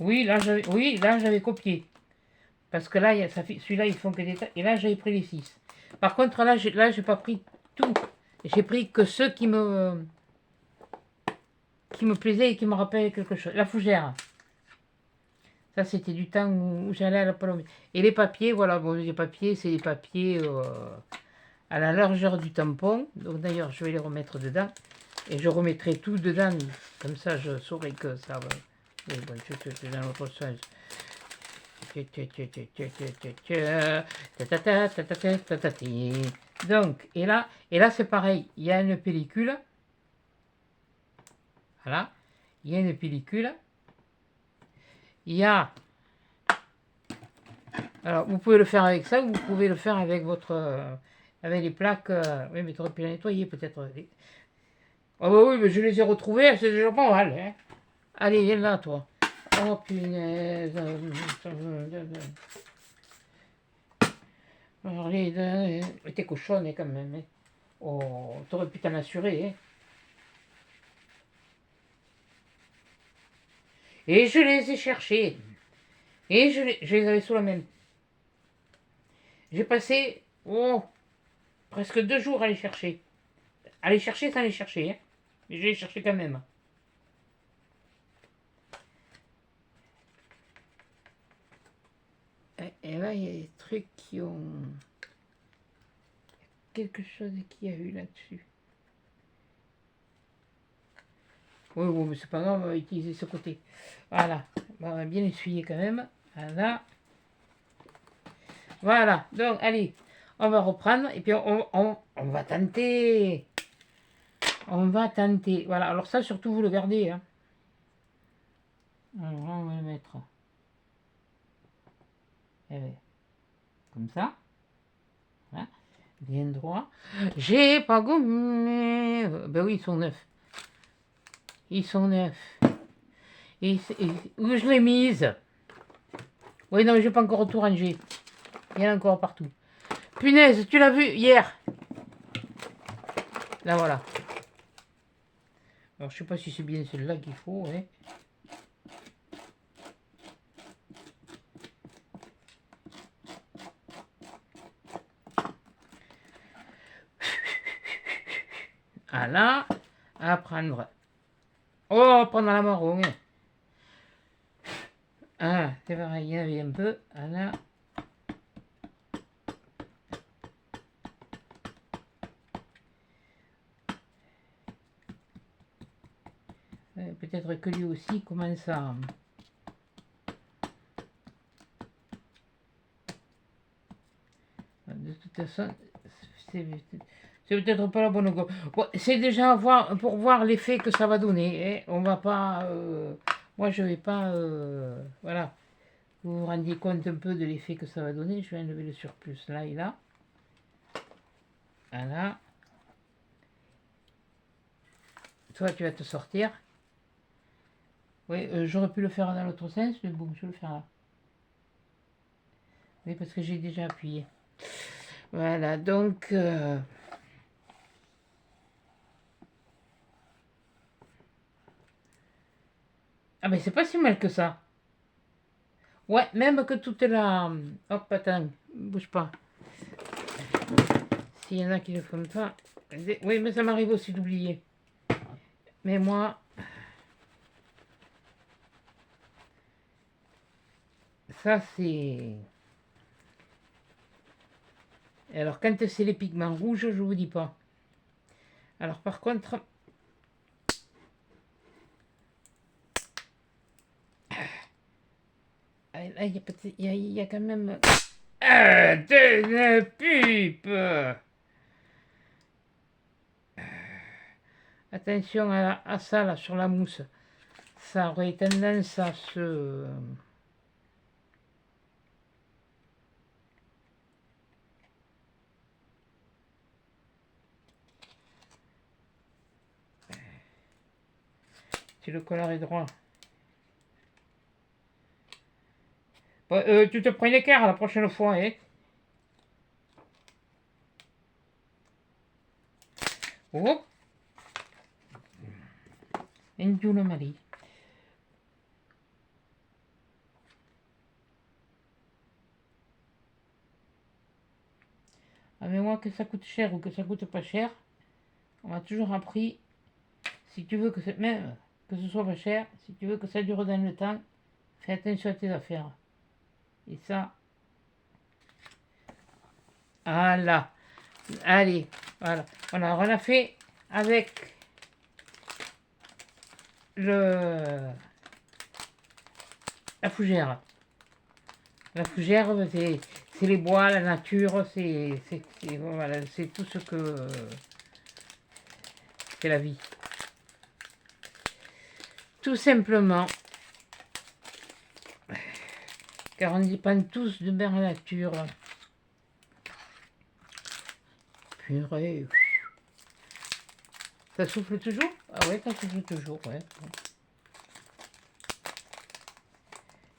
Oui, là, j'avais copié. Parce que là, celui-là, ils font que des... Et là, j'avais pris les 6. Par contre, là, j'ai pas pris tout. J'ai pris que ceux qui me plaisaient et qui me rappelaient quelque chose. La fougère. Ça, c'était du temps où j'allais à la Colombie. Et les papiers, voilà, bon, les papiers, c'est des papiers à la largeur du tampon. Donc d'ailleurs, je vais les remettre dedans. Et je remettrai tout dedans. Comme ça, je saurai que ça va. Oui, bon, je dans l'autre sens. Donc, et là c'est pareil. Il y a une pellicule. Voilà. Il y a une pellicule. Il y a... Alors, vous pouvez le faire avec ça, ou vous pouvez le faire avec votre... avec les plaques... oui, mais tu aurais pu la nettoyer, peut-être. Ah bah oui, mais je les ai retrouvées, c'est déjà pas mal. Hein. Allez, viens là, toi. Oh, punaise. Allez, t'es cochonne, hein, quand même. Hein. Oh, t'aurais pu t'en assurer. Hein. Et je les ai cherchés. Et je les avais sous la main. J'ai passé, presque 2 jours à les chercher. À les chercher sans les chercher. Hein. Mais je les cherchais quand même. Et là, il y a des trucs qui ont... quelque chose qu'il y a eu là-dessus. Oui, bon, mais c'est pas grave, on va utiliser ce côté. Voilà. On va bien essuyer quand même. Voilà. Voilà. Donc, allez. On va reprendre. Et puis, on va tenter. On va tenter. Voilà. Alors ça, surtout, vous le gardez. Hein. Alors, on va le mettre. Comme ça. Voilà. Bien droit. J'ai pas gommé. Ben oui, ils sont neufs. Ils sont neufs. Où je l'ai mise? Oui, non, mais je n'ai pas encore tout rangé. Il y en a encore partout. Punaise, tu l'as vu hier? Là, voilà. Alors, je sais pas si c'est bien celle-là qu'il faut. Hein. Voilà. À prendre. Oh, prendre la marron. Hein. Ah, c'est pareil, il y en avait un peu. Voilà. Peut-être que lui aussi commence à... De toute façon, C'est peut-être pas la bonne gomme. Bon, c'est déjà pour voir l'effet que ça va donner. Hein. On va pas... moi, je vais pas... voilà. Vous vous rendiez compte un peu de l'effet que ça va donner. Je vais enlever le surplus là et là. Voilà. Toi, tu vas te sortir. Oui, j'aurais pu le faire dans l'autre sens, mais bon, je vais le faire là. Oui, parce que j'ai déjà appuyé. Voilà, donc... Ah, mais c'est pas si mal que ça. Ouais, même que toute la... Hop, attends, bouge pas. S'il y en a qui le font pas... Oui, mais ça m'arrive aussi d'oublier. Mais moi... Ça, c'est... Alors, quand c'est les pigments rouges, je vous dis pas. Alors, par contre... Là, il y a quand même... Ah, de la pipe. Attention à ça, là, sur la mousse. Ça aurait tendance à se... Si le collar est droit. Bon, tu te prends une écart la prochaine fois, hein. Oh. Indiou le mari. Ah mais moi, que ça coûte cher ou que ça coûte pas cher, on m'a toujours appris, si tu veux que même que ce soit pas cher, si tu veux que ça dure dans le temps, fais attention à tes affaires. Et ça, voilà. Allez, voilà. On a fait avec la fougère. La fougère, c'est les bois, la nature, voilà, c'est tout ce que c'est la vie. Tout simplement, car on dépend tous de mère nature. Purée. Ça souffle toujours? Ah ouais, ça souffle toujours, ouais.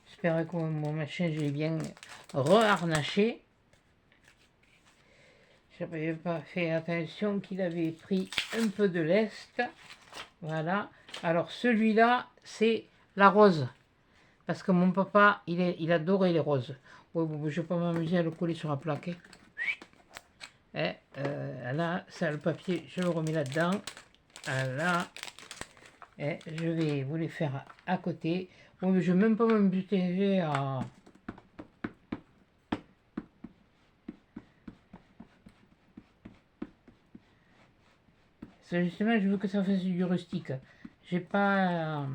J'espère que mon machin, j'ai bien reharnaché. J'avais pas fait attention qu'il avait pris un peu de lest. Voilà. Alors celui-là, c'est la rose. Parce que mon papa, il adorait les roses. Ouais, bon, je vais pas m'amuser à le coller sur la plaque. Hein. Là, ça, le papier, je le remets là-dedans. Voilà. Et je vais vous les faire à côté. Bon, mais je ne vais même pas m'embêter à... Justement, je veux que ça fasse du rustique. J'ai pas...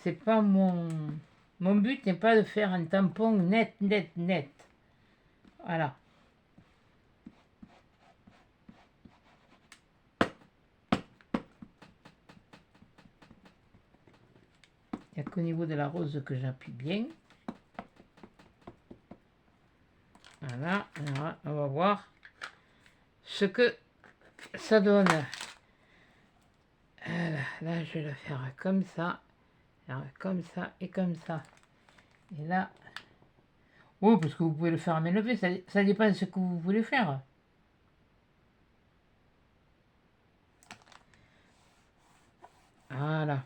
C'est pas mon... Mon but n'est pas de faire un tampon net. Voilà. Il n'y a qu'au niveau de la rose que j'appuie bien. Voilà. Alors, on va voir ce que ça donne. Voilà. Là, je vais le faire comme ça. Alors, comme ça et comme ça. Et là... Oui, parce que vous pouvez le faire à main levée. Ça dépend de ce que vous voulez faire. Voilà.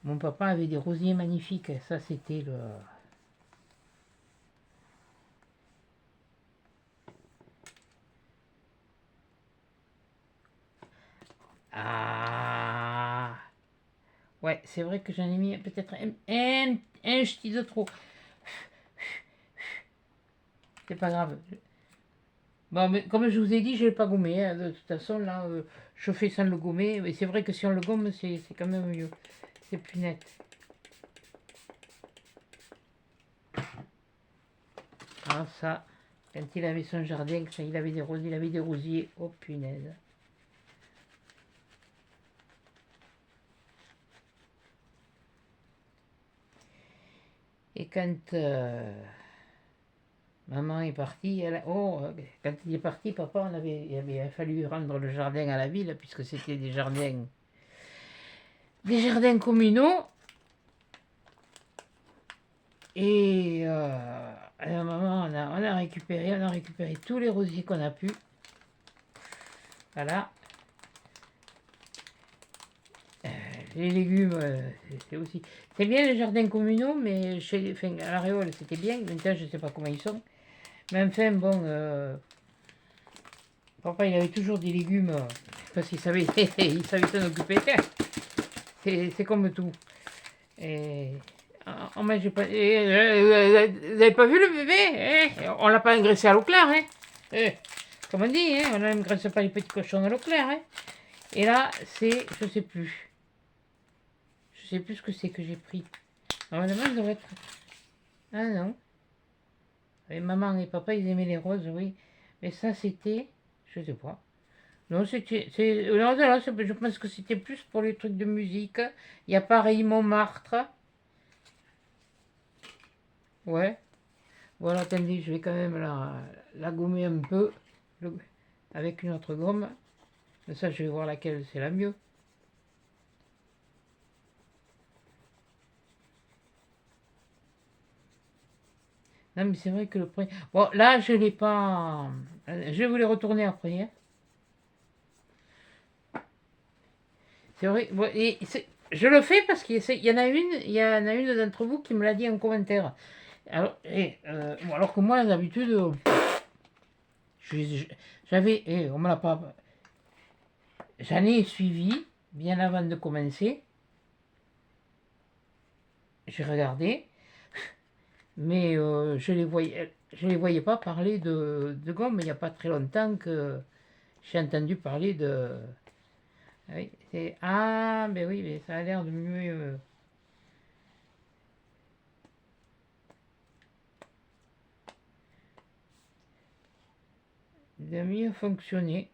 Mon papa avait des rosiers magnifiques. Ça, c'était le... Ah. Ouais, c'est vrai que j'en ai mis peut-être un ch'ti de trop. C'est pas grave. Bon, mais comme je vous ai dit, je ne l'ai pas gommé. Hein. De toute façon, là, je fais sans le gommer. Mais c'est vrai que si on le gomme, c'est quand même mieux. C'est plus net. Ah, ça, quand il avait son jardin, quand il avait des roses, il avait des rosiers. Oh punaise. Et quand maman est partie, quand il est parti, papa, il avait fallu rendre le jardin à la ville, puisque c'était des jardins communaux. Et à un moment, on a récupéré tous les rosiers qu'on a pu. Voilà. Les légumes, c'est aussi. C'est bien les jardins communaux, mais à la Réole, c'était bien. Maintenant, je ne sais pas comment ils sont. Mais enfin, bon, papa, il avait toujours des légumes, parce qu'il savait, il savait s'en occuper. C'est comme tout. Et on mangeait pas. Vous n'avez pas vu le bébé, on l'a pas engraissé à l'eau claire. Comme on dit, on n'engraisse pas les petits cochons à l'eau claire. Et là, c'est, je sais plus. Je sais plus ce que c'est que j'ai pris. Normalement, ça devrait être. Ah non. Et maman et papa, ils aimaient les roses, oui. Mais ça, c'était. Je sais pas. Non, non, je pense que c'était plus pour les trucs de musique. Il y a pareil Montmartre. Ouais. Voilà, attendez, je vais quand même la gommer un peu. Avec une autre gomme. Mais ça, je vais voir laquelle c'est la mieux. Non, mais c'est vrai que le prix. Bon, là, je l'ai pas. Je vais vous les retourner après. C'est vrai. Bon, je le fais parce qu'il y en a une d'entre vous qui me l'a dit en commentaire. Alors, bon, alors que moi, d'habitude, j'avais. On me l'a pas. J'en ai suivi bien avant de commencer. J'ai regardé. Mais je les voyais pas parler de gomme. Il n'y a pas très longtemps que j'ai entendu parler de. Oui, ben oui, mais ça a l'air de mieux. De mieux fonctionner.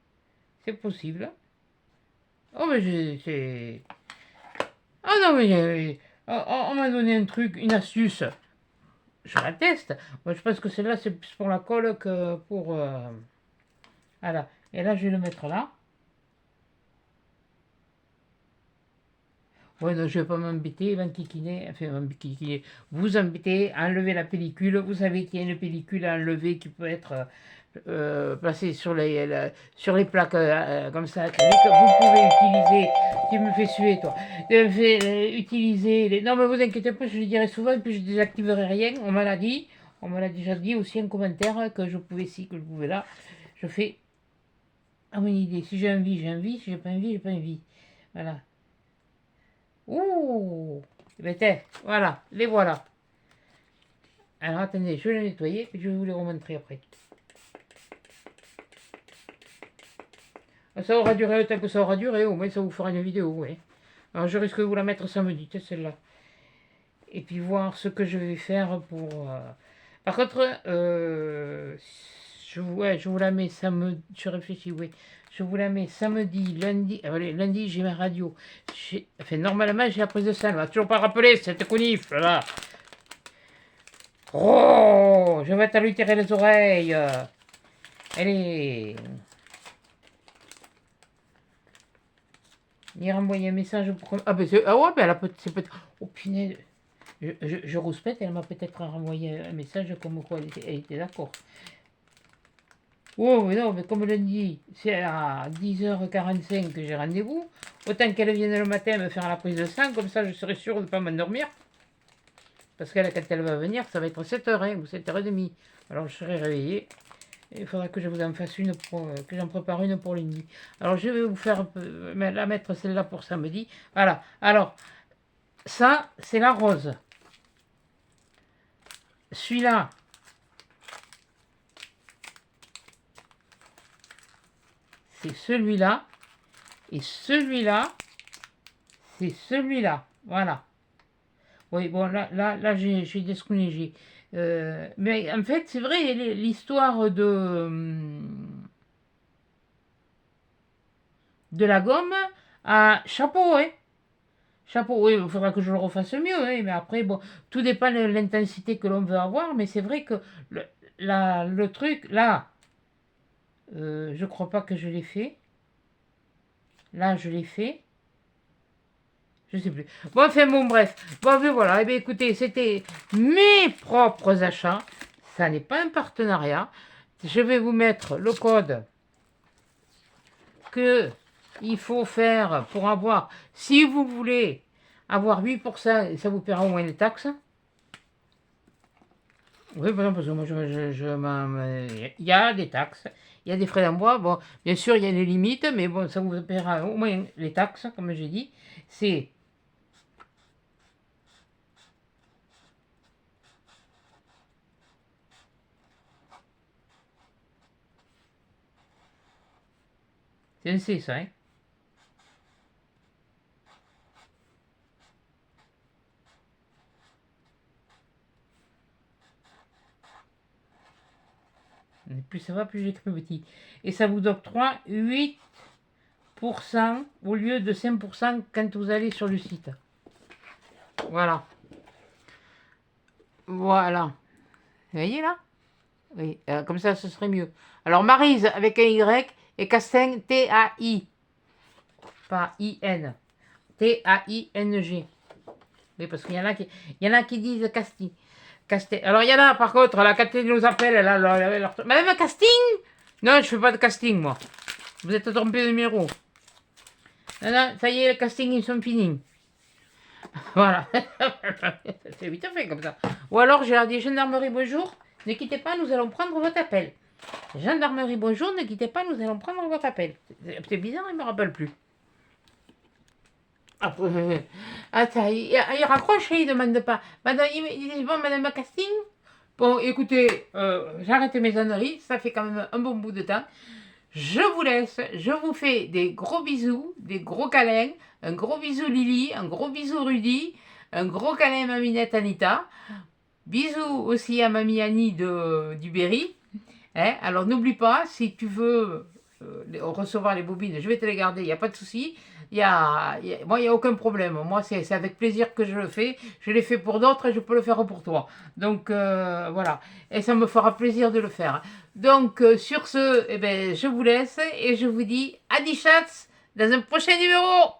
C'est possible. Oh, mais c'est. Ah non, mais on m'a donné un truc, une astuce. Je la teste. Moi, je pense que celle-là, c'est plus pour la colle que pour. Voilà. Et là, je vais le mettre là. Ouais, non, je vais pas m'embêter, m'enquiquiner, enfin m'enquiquiner, vous embêter, enlever la pellicule. Vous savez qu'il y a une pellicule à enlever qui peut être placée sur les plaques comme ça. Vous pouvez utiliser, tu me fais suer toi, utiliser non mais vous inquiétez pas, je le dirai souvent et puis je désactiverai rien, on m'a dit, on me l'a déjà dit aussi en commentaire que je pouvais que je pouvais là, je fais à mon idée, si j'ai envie, si j'ai pas envie, j'ai pas envie, voilà. Ouh, ben voilà, les voilà. Alors attendez, je vais les nettoyer et je vais vous les remontrer après. Ça aura duré autant que ça aura duré, au moins ça vous fera une vidéo, ouais. Alors je risque de vous la mettre samedi, celle-là. Et puis voir ce que je vais faire pour... Par contre, je vous la mets samedi, je réfléchis, oui. Je vous la mets samedi, lundi, lundi j'ai ma radio. Enfin, normalement j'ai la prise de sang, on va toujours pas rappeler cette conif, là. Oh, je vais te lui tirer les oreilles. Allez. Ni renvoyer un message pour... Ah, ben ouais, ben c'est peut-être... Oh, punaise. Je rouspète, elle m'a peut-être renvoyé un message comme quoi elle était d'accord. Oh, mais non, mais comme lundi, c'est à 10h45 que j'ai rendez-vous. Autant qu'elle vienne le matin me faire la prise de sang, comme ça je serai sûr de ne pas m'endormir. Parce qu'elle, quand elle va venir, ça va être 7h ou 7h30. Alors je serai réveillé. Il faudra que je vous en fasse une que j'en prépare une pour lundi. Alors je vais vous faire la mettre celle-là pour samedi. Voilà. Alors, ça, c'est la rose. Celui-là, c'est celui-là. Et celui-là, c'est celui-là. Voilà. Oui, bon, là j'ai desconnégé. Mais en fait, c'est vrai, l'histoire de la gomme, à chapeau, hein. Chapeau, oui, il faudra que je le refasse mieux, hein, mais après, bon, tout dépend de l'intensité que l'on veut avoir, mais c'est vrai que le truc, là, je crois pas que je l'ai fait. Là, je l'ai fait. Je sais plus. Bon, enfin, bon, bref. Bon, ben voilà. Eh bien, écoutez, c'était mes propres achats. Ça n'est pas un partenariat. Je vais vous mettre le code que il faut faire pour avoir, si vous voulez avoir 8%, ça vous paiera au moins les taxes. Oui, par exemple, parce que moi, il y a des taxes, il y a des frais d'envoi. Bon, bien sûr, il y a des limites, mais bon, ça vous paiera au moins les taxes, comme j'ai dit. C'est un C, ça, hein. Plus ça va, plus j'ai plus petit. Et ça vous octroie 8% au lieu de 5% quand vous allez sur le site. Voilà. Voilà. Vous voyez là? Oui, comme ça, ce serait mieux. Alors, Maryse avec un Y et Casting, T-A-I. Pas I-N. T-A-I-N-G. Oui, parce qu'il y en a qui disent casting. Casting. Alors, il y en a, par contre, la Catherine nous appelle, elle a Madame Casting? Non, je fais pas de casting, moi. Vous êtes trompé de numéro. Non, non, ça y est, les castings, ils sont finis. Voilà. C'est vite fait comme ça. Ou alors, je leur dis, gendarmerie, bonjour. Ne quittez pas, nous allons prendre votre appel. Gendarmerie, bonjour, ne quittez pas, nous allons prendre votre appel. C'est bizarre, il ne me rappelle plus. Après, attends, il raccroche et il ne demande pas. Madame, il dit, bon, madame Casting? Bon, écoutez, j'arrête mes âneries, ça fait quand même un bon bout de temps. Je vous laisse, je vous fais des gros bisous, des gros câlins, un gros bisou Lily, un gros bisou Rudy, un gros câlin Maminette Anita, bisous aussi à Mamie Annie du Berry. Hein, alors n'oublie pas, si tu veux recevoir les bobines, je vais te les garder, il n'y a pas de souci. Moi, il n'y a aucun problème. Moi, c'est avec plaisir que je le fais. Je l'ai fait pour d'autres et je peux le faire pour toi. Donc, voilà. Et ça me fera plaisir de le faire. Donc, sur ce, eh ben, je vous laisse et je vous dis à 10 chats dans un prochain numéro.